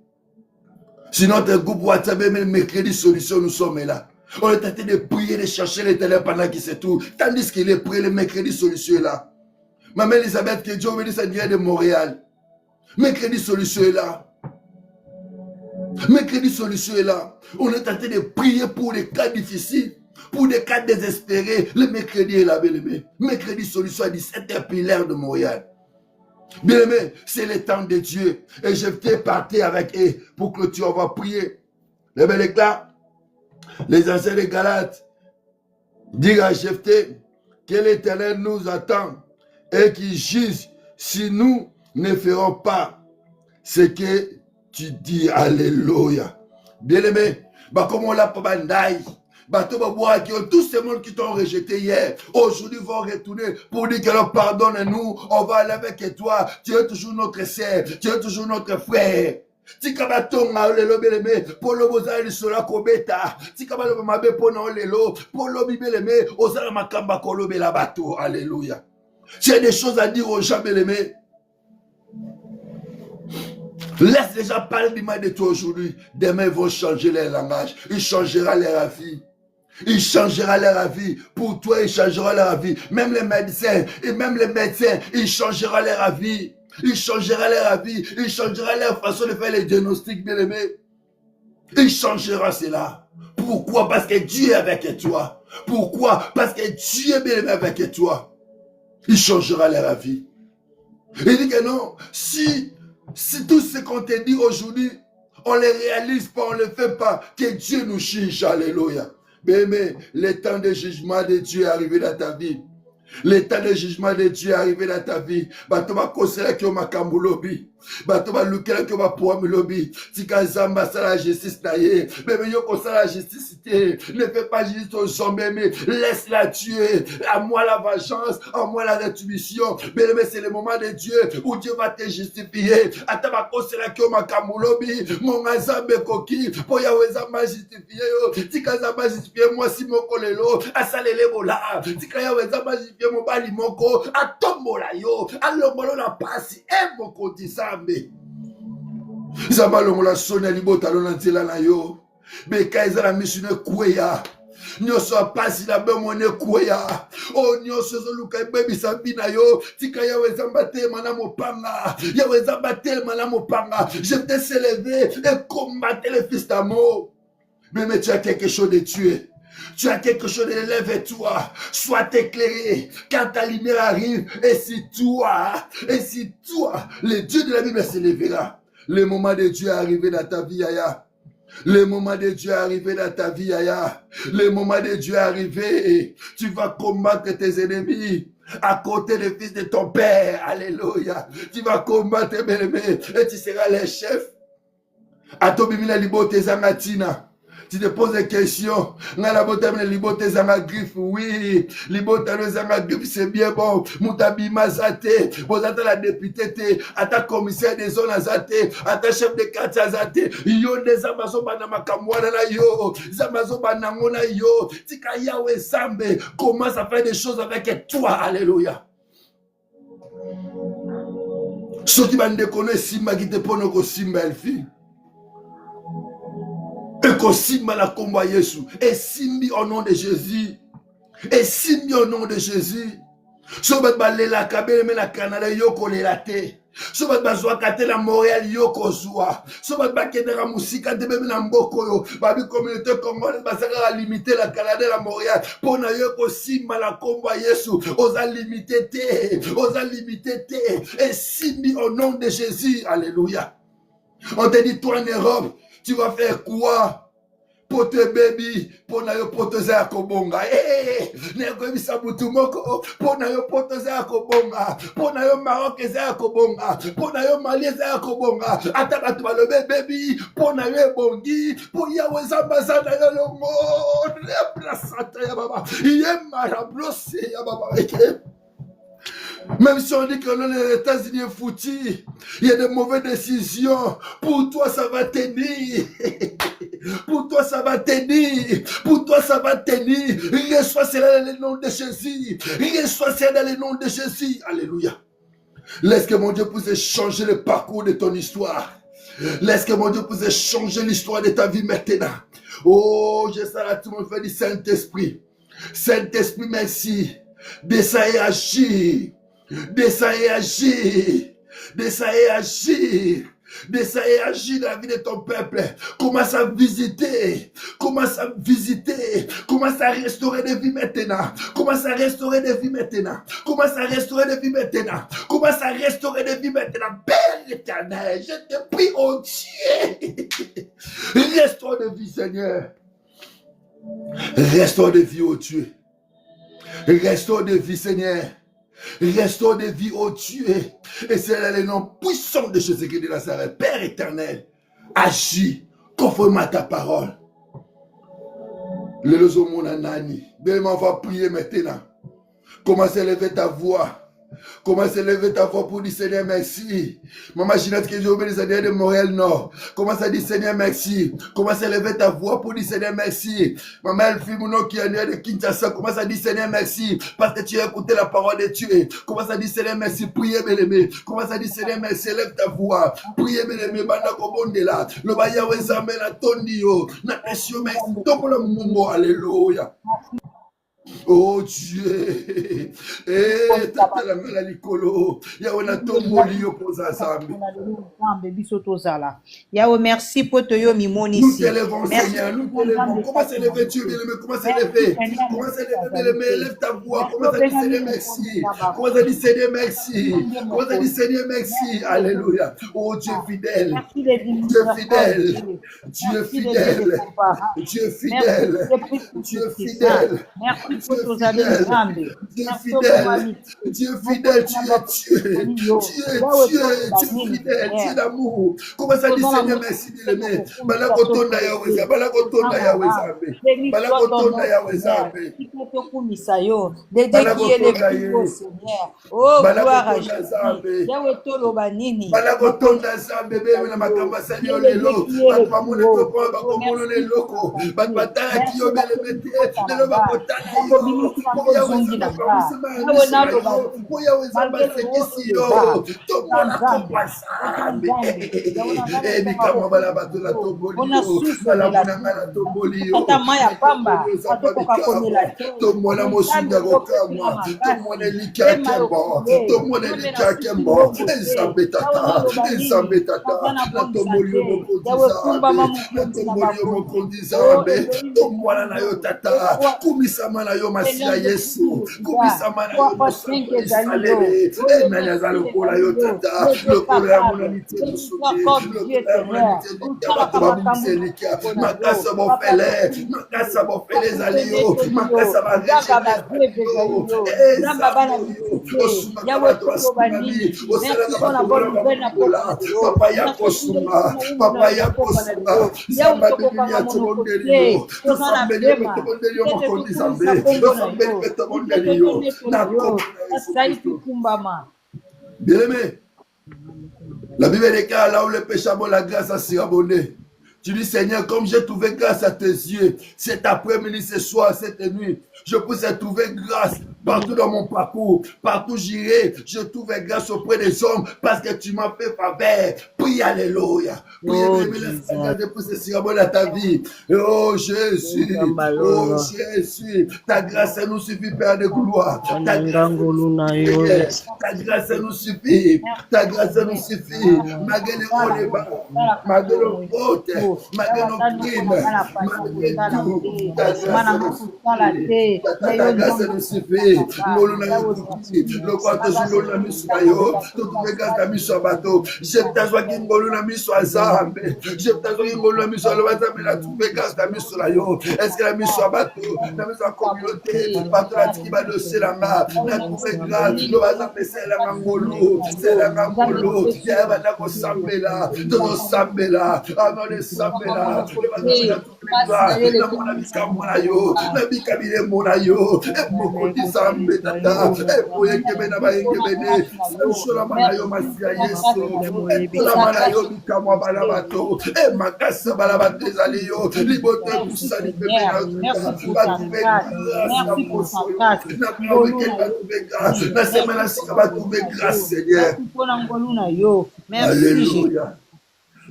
A: sinon, tes groupe WhatsApp, bien-aimé, mercredi, solution, nous sommes là. On est en train de prier, de chercher l'éternel pendant qu'il sait tout. Tandis qu'il est prié, le mercredi, solution est là. Maman Elisabeth, que Dieu me dit, ça vient de Montréal. Mercredi, solution est là. Mercredi, solution est là. On est en train de prier pour les cas difficiles. Pour des cas désespérés, le mercredi est là, bien-aimé. Mercredi, solution à 17h, Pilaire de Montréal. Bien-aimé, c'est le temps de Dieu. Et je vais partir avec eux pour clôturer. On va prier. Les belles éclats, les anciens de Galates, dire à Jephthé que l'Éternel nous attend et qu'il juge si nous ne ferons pas ce que tu dis. Alléluia. Bien-aimé, comme on l'a pas bandaille. Tous ces monde qui t'ont rejeté hier, aujourd'hui vont retourner pour dire que pardonne-nous, on va aller avec toi. Tu es toujours notre sœur, tu es toujours notre frère. Tikabatonga lelo beleme polo bozali sola kobeta tikabalo mabe pona lelo polo bibeleme ozala makamba kolobela bato. Alléluia. J'ai des choses à dire aux gens beleme. Laisse les gens parler du mal de toi aujourd'hui. Demain ils vont changer leur langage, il changera leur vie. Il changera leur vie. Pour toi, il changera leur vie. Même les médecins, il changera leur vie. Il changera leur vie. Il changera leur façon de faire les diagnostics, bien aimés. Il changera cela. Pourquoi? Parce que Dieu est avec toi. Pourquoi? Parce que Dieu est bien aimé avec toi. Il changera leur vie. Il dit que non, si tout ce qu'on te dit aujourd'hui, on ne le réalise pas, on ne le fait pas, que Dieu nous change. Alléluia. Mais le temps de jugement de Dieu est arrivé dans ta vie. Le temps de jugement de Dieu est arrivé dans ta vie. Batoma kosela ki o makambu lobi. Batoma lukela ki o mapuamu lobi. Tika zamba sala justice na ye. Bébé yo kosala justice te. Ne fais pas justice aux hommes, mais laisse-la tuer. À moi la vengeance, à moi la rétribution. Bébé, c'est le moment de Dieu où Dieu va te justifier. Atama kosela ki o makambu lobi. Monga zambe koki. Po yawe zamba justifier yo. Tika zamba justifier moi si moko lelo. Asalele bola. Tika yawe zamba justifier mobali moko atombola yo alongolo na pasi moko disambe zamba longola soni libota lona nzela na yo beka ezala misune kweya nyonso apasi na bemone kweya o nyonso ezoluka ebebisa bina yo tika yawe zamba telema na mopanga yawe zamba telema na mopanga je te s'élever et combattre les fils d'amour. Mais tu as quelque chose de tuer. Tu as quelque chose de lève-toi, sois éclairé, quand ta lumière arrive, et si toi, le Dieu de la Bible s'élèvera. Le moment de Dieu est arrivé dans ta vie, Yaya. Le moment de Dieu est arrivé dans ta vie, Yaya. Le moment de Dieu est arrivé. Tu vas combattre tes ennemis à côté des fils de ton père. Alléluia. Tu vas combattre, bien-aimé, et tu seras le chef. Atobimina libote zangatina. Tu te poses des questions. Oui, c'est bien bon. Moutabi Mazate, Bozata la députée, à ta commissaire des zones Azate, à ta chef de quartier Azate, yo des Amazon Banamakamwana yo, Zamazo Banamona yo, Tikaya we Sambe, commence à faire des choses avec toi. Alléluia. Ceux qui vont déconner Simba qui te pone au Simba, elle fille. Et Simba la combat Yesu. Et Simbi au nom de Jésus. Et Simbi au nom de Jésus. So bat balela kabele me na Canada yoko lelate. So bat bazwa kate la Montréal yoko zwa. So bat bakendera musika de bebe na mboko yo. Babi communauté congolaise basaka limiter la Canada la Montréal. Pona yoko simba la komba Yesu. Oza limiter te. Oza limiter te. Et simbi au nom de Jésus. Alléluia. On te dit toi en Europe, tu vas faire quoi? Pote baby, pona yo poto za kobonga. Nego bisa butu moko, pona yo poto za kobonga. Pona yo Maroc za kobonga. Pona yo Mali za kobonga. Ata batu balobe baby, pona yo bongi, po ya wezamba za na yo longo. Replacata ya baba. Yema rablose ya baba. Même si on dit que les États-Unis est foutu, il y a de mauvaises décisions. Pour toi, ça va tenir. Pour toi, ça va tenir. Pour toi, ça va tenir. Reçois cela dans le nom de Jésus. Reçois cela dans le nom de Jésus. Alléluia. Laisse que mon Dieu puisse changer le parcours de ton histoire. Laisse que mon Dieu puisse changer l'histoire de ta vie maintenant. Oh, je sais là, tout le monde fait du Saint-Esprit. Saint-Esprit, merci. Descends et agis. Descends et agis. Descends et agis. Descends et agis dans la vie de ton peuple. Commence à visiter. Commence à visiter. Commence à restaurer des vies maintenant. Commence à restaurer des vies maintenant. Commence à restaurer des vies maintenant. Commence à restaurer des vies maintenant. Père éternel, je te prie, oh Dieu. Restaure des vies, Seigneur. Restaure des vies, oh Dieu. Restaure des vies, Seigneur. Restaure des vies, oh Dieu. Et c'est là le nom puissant de Jésus-Christ de Nazareth. Père éternel, agis conformément à ta parole. Le lozo monanani. Bien, on va prier maintenant. Commence à lever ta voix. Commence à lever ta voix pour dire Seigneur merci. Maman Ginette qui est au de Montréal Nord. Commence à dire Seigneur merci. Commence à lever ta voix pour dire Seigneur merci. Maman Elfie Mouno qui est de Kinshasa. Commence à dire Seigneur merci. Parce que tu as écouté la parole de Dieu. Commence à dire Seigneur merci. Priez bien-aimé. Commence à dire Seigneur merci. Lève ta voix. Priez bien-aimé. Banda kobonde là. Le baya wezame na tondio. Na esio merci. Tokola mungo. Alléluia. Oh Dieu, tata la maladie colo, yaona tomboli oposa sambi.
B: Yahweh, merci pour te yo mimoni
A: Nous
B: ici.
A: t'élevons Seigneur, nous t'élevons. Comment s'élever Dieu bien-aimé, comment s'élever? Comment s'élever bien-aimé, lève ta voix. Comment ça dit Seigneur merci? Comment ça dit Seigneur merci? Comment ça dit Seigneur merci? Alléluia. Oh Dieu fidèle, Dieu fidèle, Dieu fidèle, Dieu fidèle, Dieu fidèle.
B: Merci pour tes amis grandes.
A: Dieu fidèle, Dieu fidèle, tu es Dieu, tu es fidèle, Dieu d'amour. Comment ça dit Seigneur merci bien-aimé? Balakotonda Yahweh, Balakotonda Yahweh Zambe, Balakotonda Yahweh Zambe,
B: oh gloire à Jésus. Yahweh tolo banini.
A: Balakotonda Zambe bebe na makamba Seigneur lelo, bakpamone toko bakomono leloko, bakbatala kiyo bele mete, lelo bakotala yo. Yesu kubisa yo musalele nanya za lokola yo tata lokola ya monanite musuki lokola ya monanite babumiselika makasa bofele zaliyo makasa bareje papa ya kosunga zamba bibilia tobondeliyo tobondeliyo mokondi zambe bien-aimé, la Bible déclare là où le péché abonde, la grâce sera abondée. Tu dis Seigneur, comme j'ai trouvé grâce à tes yeux, cet après-midi, ce soir, cette nuit, je puisse trouver grâce Partout dans mon parcours, partout j'irai, je trouverai grâce auprès des hommes parce que tu m'as fait faveur. Prie, alléluia. Prie, la grâce pour ce cérémonie dans ta vie. Oh Jésus, oh Jésus, ta grâce nous suffit, Père de gloire. Ta grâce nous suffit. Ta grâce nous suffit. Malgré les hauts et bas, malgré nos fautes, malgré nos crimes, malgré tout, ta grâce nous suffit. Ta grâce nous suffit. Le quarto jour na miso yo to grâce na miso bateau je t'azoa ki ngolo na miso azambe je t'azoa ki ngolo na miso lo bazambe la trouver grâce na miso yo est-ce que la miso bateau na miso communauté bateau la tiki ba dossier la ma na trouver grâce lo bazambe c'est la ngolo ya ba na ko sambela to sambela avant de sambela na mona bika mona yo na bika bile mona yo moko Zambe tata, epoyeke na bayenge shola manayo masia Yesu, la manayo bikamwa balabato, makasa balabato ezaliyo, libote kusani pepe na batube grâce, na semana sika batube grâce Seigneur. Alléluia.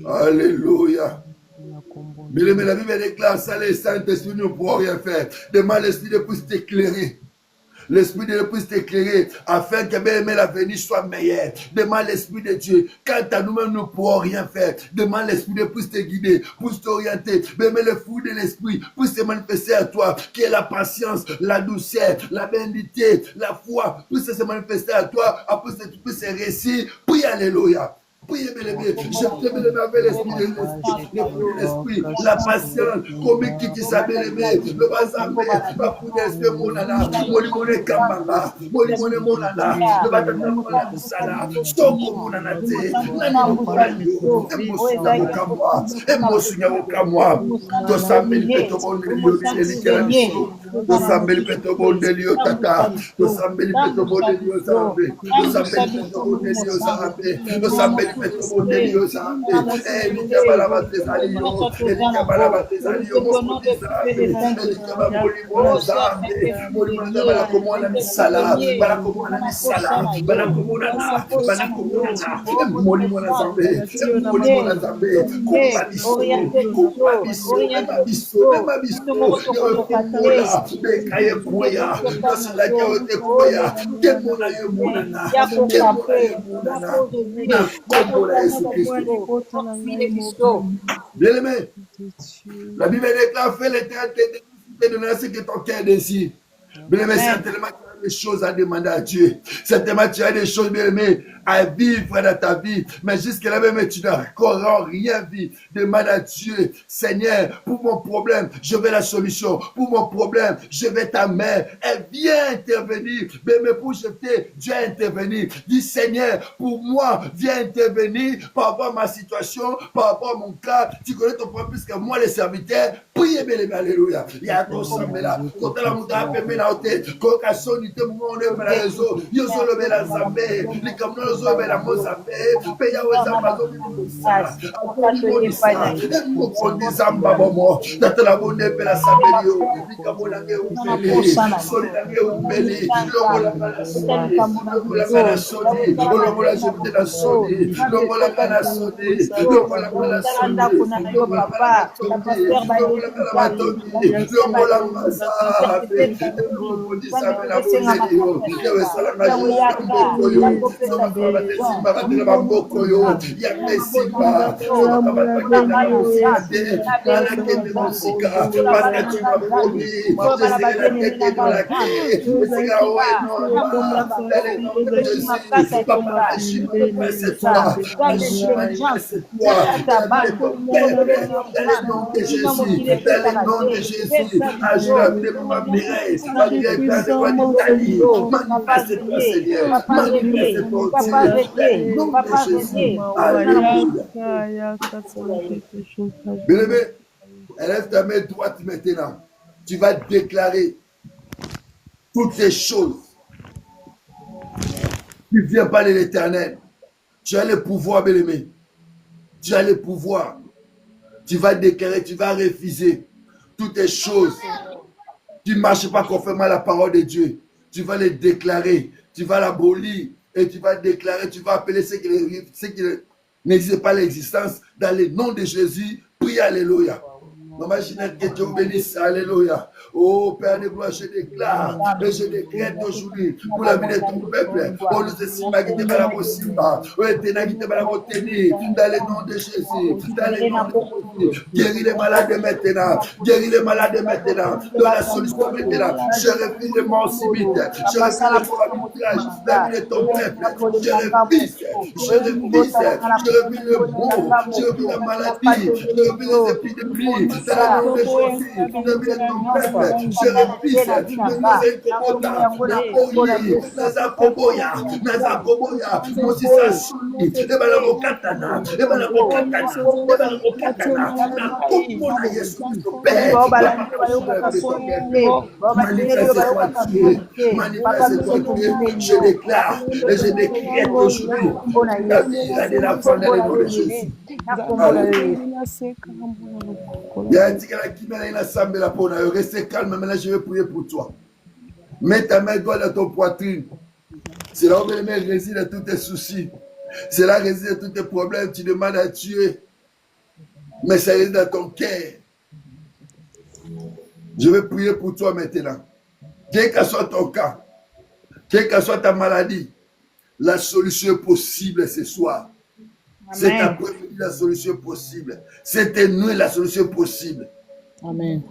A: Alléluia. Mais la Bible déclare ça, les Saint-Esprit ne pourront rien faire. Demande l'Esprit de puisse t'éclairer. L'Esprit de Dieu puisse t'éclairer afin que même l'avenir soit meilleur. Demande l'Esprit de Dieu. Quant à nous-mêmes, nous ne pourrons rien faire. Demande l'Esprit de Dieu puisse te guider, puisse t'orienter. Même le fruit de l'Esprit puisse se manifester à toi, qui est la patience, la douceur, la bénédiction, la foi, puisse se manifester à toi, après que tu puisses réussir. Prie, alléluia. Priez, bien-aimé, je te mets avec l'esprit, la patience, comme qui t'y s'est bien-aimé, le bazamé, ma pour l'esprit, mon nana, mon kambanga, mon nana, le batata, mon nana, sala, stoko, mon nana, nani, mon nana, et mon sounya au kamoa, to samel peto bon delio, to samel peto bon delio, tata, to samel peto bon delio, zambe, to samel peto bon delio, zambe, to samel peto bon delio, zambe, et ni kabala batezalio, et ni kabala batezalio, mon zambe, mon bala como la misala, bala como la misala, bala como la mona zambe, mona zambe, la Bible déclare, fais l'éternité de ce que ton cœur désire. Bien aimé, certainement tu as des choses à demander à Dieu. Certainement tu as des choses, bien aimé, à vivre dans ta vie. Mais jusqu'à là même, tu n'as encore rien vu. Demande à Dieu, Seigneur, pour mon problème, je veux la solution. Pour mon problème, je veux ta main. Elle vient intervenir. Mais pour jeter, Dieu intervenir. Dis, Seigneur, pour moi, viens intervenir par rapport à ma situation, par rapport à mon cas. Tu connais ton problème plus que moi, les serviteurs. Priez, bien aimé, alléluia. Il y a ton sang là. Quand tu as la montagne, quand tu as sonné, tu as la réseau. Yo solo be la zambe. Les camions zo be la mozambe. Peya we zamba zo bimosa. Mo kondi zamba bomo. Tatala bonde be la sambelio. Likamona nge ubeli. Soli na nge ubeli. Longola kana soli. Longola kana soli. Longola jebite na soli. Longola kana soli. Longola kana soli. Longola kana soli. Longola kana batoni. Longola masa. Mo zamba la bonde yo. Yewe sala na Bien-aimé, élève ta main droite maintenant. Tu vas déclarer toutes les choses qui viennent par l'Éternel. Tu as le pouvoir, bien-aimé. Tu as le pouvoir. Tu vas déclarer, tu vas refuser toutes les choses qui ne marchent pas conformément à la parole de Dieu. tu vas les déclarer, tu vas l'abolir et tu vas déclarer, tu vas appeler ce qui n'existe pas l'existence dans le nom de Jésus. Prie, alléluia. Maman Ginette, que Dieu bénisse, alléluia. Oh Père de gloire, je déclare et je décrète aujourd'hui pour la vie de ton peuple. Oh, nous estimons qui te la Simba. Oh, éternel qui te la tenir dans le nom de Jésus. Dans le nom de Jésus. Guéris les malades maintenant. Guéris les malades maintenant. Donne la solution maintenant. Je refuse le mort subite. Je refuse le mort arbitrage dans la vie de ton peuple. Je refuse. Je refuse. Je refuse le mot. Je refuse la maladie. Je refuse les épidémies. Dans le nom de Jésus. Dans la vie de ton peuple. Je refuse je déclare et je décrète aujourd'hui la vie de la fin dans le nom de Jésus. Restez calme, maintenant je vais prier pour toi. Mets ta main droite dans ton poitrine. C'est là où réside de tous tes soucis. C'est là où réside de tous tes problèmes. Tu demandes à Dieu. Mais ça réside dans ton cœur. Je vais prier pour toi maintenant. Quel que soit ton cas, quelle que soit ta maladie, la solution est possible ce soir. C'est après-midi la solution possible. Cette nuit la solution possible.
C: Amen.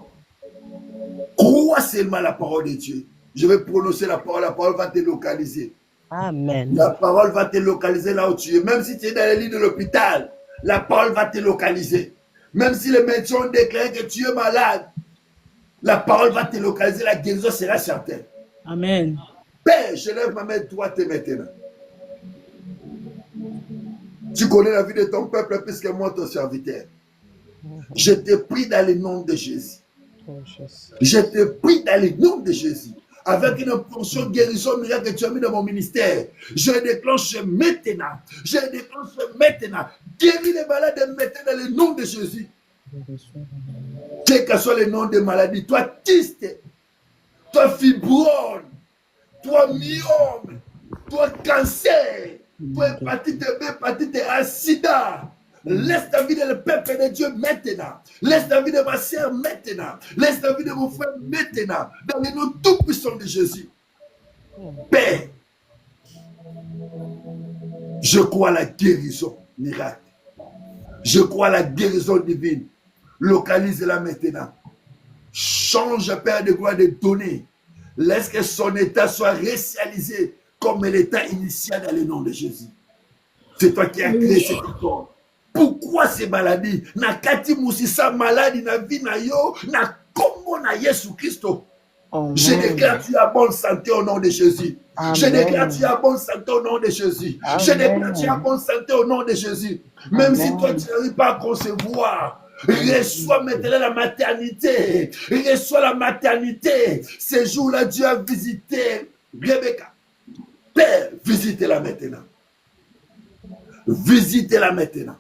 A: Crois seulement la parole de Dieu. Je vais prononcer la parole va te localiser.
C: Amen.
A: La parole va te localiser là où tu es. Même si tu es dans le lit de l'hôpital, la parole va te localiser. Même si les médecins ont déclaré que tu es malade, la parole va te localiser, la guérison sera certaine.
C: Amen.
A: Père, je lève ma main droite maintenant. Tu connais la vie de ton peuple plus que moi, ton serviteur. Je te prie dans le nom de Jésus. Je te prie dans le nom de Jésus. Avec une portion de guérison miracle que tu as mis dans mon ministère. Je déclenche maintenant. Je déclenche maintenant. Guéris les malades maintenant dans le nom de Jésus. Quel que soit le nom des maladies. Toi, kyste. Toi, fibrome. Toi, myome. Toi, cancer. Toi, hépatite B, hépatite A, sida. Laisse ta vie dans le peuple de Dieu maintenant. Laisse ta vie de ma soeur maintenant. Laisse ta vie de mon frère maintenant. Dans le nom tout puissant de Jésus. Père, je crois à la guérison miracle. Je crois à la guérison divine. Localise-la maintenant. Change, Père de gloire, de données. Laisse que son état soit réalisé comme l'état initial dans le nom de Jésus. C'est toi qui as créé cet corps. Pourquoi ces maladies? Nakati musisa maladie na vie na yo na kombo na Yesu Christo. Je déclare tu as bonne santé au nom de Jésus. Amen. Je déclare tu as bonne santé au nom de Jésus. Amen. Je déclare tu as bonne santé au nom de Jésus. Même Amen. Si toi tu n'arrives pas à concevoir, reçois maintenant la maternité. Reçois la maternité. Ce jour-là, Dieu a visité Rebecca. Père, visitez-la maintenant. Visitez-la maintenant.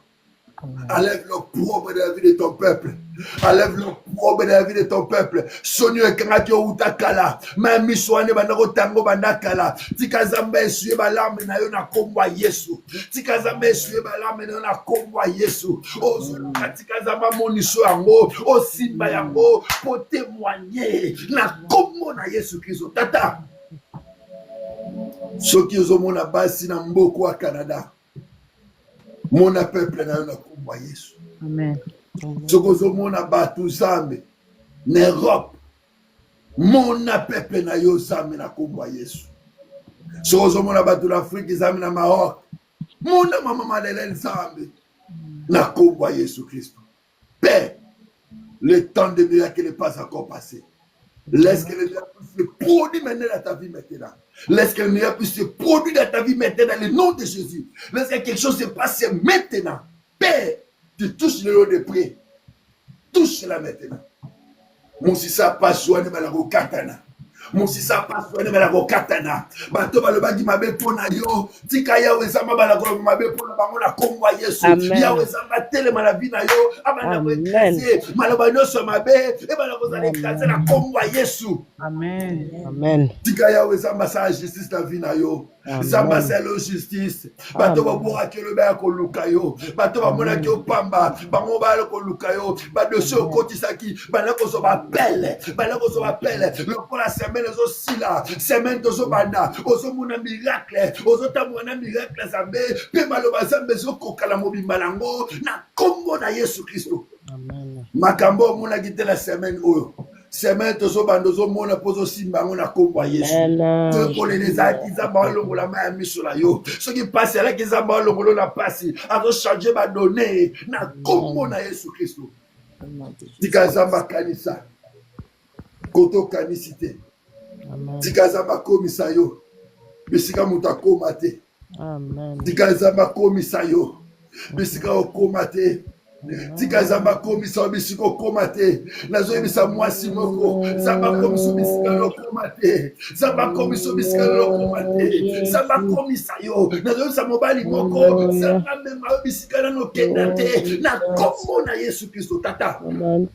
A: Enlève le problème de la vie de ton peuple. Enlève le problème de la vie de ton peuple. Sonio ekangakio utakala. Mami soane banako tango bandakala. Tikazamba esue balame na yo na komwa Yesu. Tikazamba esue balame na yo na komwa Yesu. Ozuluka tikazamba moniso yango. Osimba yango. Po témoigner. Na komwa na Yesu Christo. Tata. Soki ozomona basi na mboko wa Canada. Mon peuple na yo na komwa Yesu.
C: Amen.
A: Sokozo mona batu zambe na Europe. Mon peuple na yo zambe na komwa Yesu. Sokozo mona batu na Afrique zambe na Maroc. Mon mama Madeleine zambe na komwa Yesu Christo. Père, le temps de miracle n'est pas encore passé. Laisse que le miracle se produise maintenant dans ta vie maintenant. Laisse que le miracle se produise dans ta vie maintenant dans le nom de Jésus. Laisse que quelque chose se passe maintenant. Père, tu touches le lot de près. Touche-la maintenant. Mon si ça passe, je ne vais pas katana. Mosisa passionné balako katana. Bato balobaki mabe pona yo. Tika yawe zamba balako mabe pona bango na kombo ya Yesu. Yawe zamba telema na vie na yo. Abana ko écraser. Maloba nyonso mabe e balako za écraser na kombo ya Yesu.
C: Amen. Amen.
A: Tika yawe zamba sa justice na vie na yo. Zamba selo justice. Bato babura ke le ba ko luka yo. Bato bamona ke opamba. Bango ba ko luka yo. Ba dossier kotisaki. Balako zo ba pelle. Balako zo ba pelle. Le pour la semaine zo sila. Semaine zo banda. Ozo mona miracle. Ozo tamona miracle zambe. Pe maloba zambe zo kokala mobimba nango na kombo na Yesu Kristo.
C: Amen.
A: Makambo mona kite la semaine oyo. Semaine tozo bandozo mona pozo simbango na kombo ya Yesu. To koloneza kizamba longo la ma miso la yo. Ce qui passe là kizamba longo la passe. Azo changer ba donner na kombo na Yesu Kristo. Tikazamba kanisa. Koto kanisite. Tikazamba komisa yo. Bisika mutakoma te.
C: Amen.
A: Tikazamba komisa yo. Bisika okoma te. Tikazamba komisa bisika okoma te. Nazo ebisa mwasi moko. Zamba komisa bisika okoma te. Zamba komisa bisika okoma te. Zamba komisa yo. Nazo ebisa mobali moko. Zamba mema bisika no kenda te. Na kombo na Yesu Kristo tata.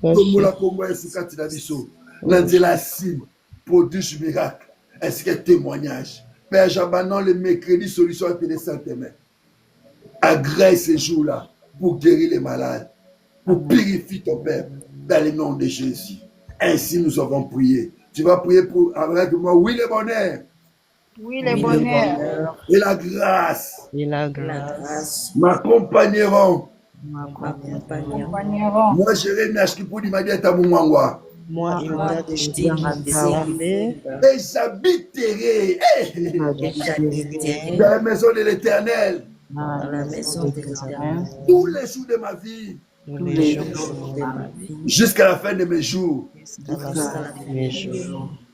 A: Tomola kombo Yesu kati na biso. Nandela sim. Produit miracle. Est-ce que témoignage? Père, j'abandonne le mercredi solution à Télé Saint-Aimé. Agrée ces jours-là pour guérir les malades, pour purifier ton Père dans le nom de Jésus. Ainsi nous avons prié. Tu vas prier pour avec moi. Oui, le bonheur.
B: Oui, le bonheur.
A: Et la grâce.
C: Et la grâce
A: m'accompagneront.
B: Accompagneront.
A: Moi, Jérémie Ashkipudi m'a dit à Tamouangwa.
C: Moi,
A: et j'habiterai dans la maison de l'Éternel tous les jours de ma vie jusqu'à la fin de mes jours.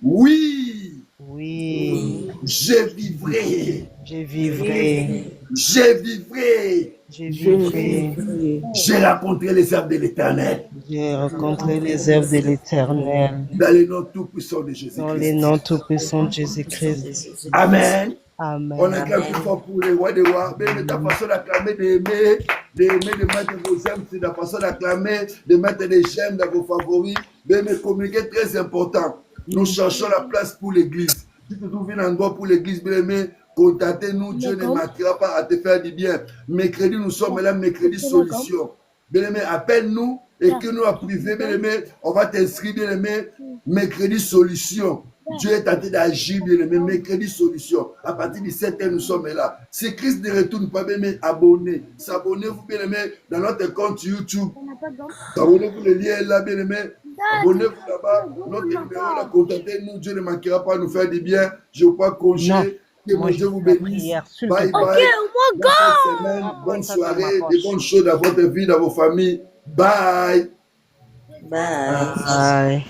A: Oui, je vivrai. J'ai rencontré les œuvres de l'Éternel. Dans le nom tout-puissant de Jésus-Christ. Amen.
C: Amen.
A: On acclame plus fort pour les rois des rois. Mais ta façon d'acclamer, d'aimer, de mettre vos j'aime, c'est la façon d'acclamer, de mettre des j'aime dans vos favoris. Mais communiquer très important. Nous cherchons la place pour l'église. Si tu trouves une endroit pour l'église, mais contactez-nous, Dieu ne manquera pas à te faire du bien. Mercredi, nous sommes là, mercredi solution. Bien-aimé, appelle-nous et que nous, à privé, bien-aimé, on va t'inscrire, bien-aimé, mercredi solution. Dieu est en train d'agir, bien-aimé, mercredi solution. À partir du 7 nous sommes là. Si Christ ne retourne pas, bien-aimé, abonnez. S'abonnez-vous, bien-aimé, dans notre compte YouTube. Abonnez-vous, le lien est là, bien-aimé. Abonnez-vous là-bas. Notre numéro, là, contactez-nous. Dieu ne manquera pas à nous faire du bien. Je ne veux pas congé. Que mon Dieu vous bénisse. Bye bye. Bonne semaine, bonne soirée, des bonnes choses dans votre vie, dans vos familles. Bye.
C: Bye.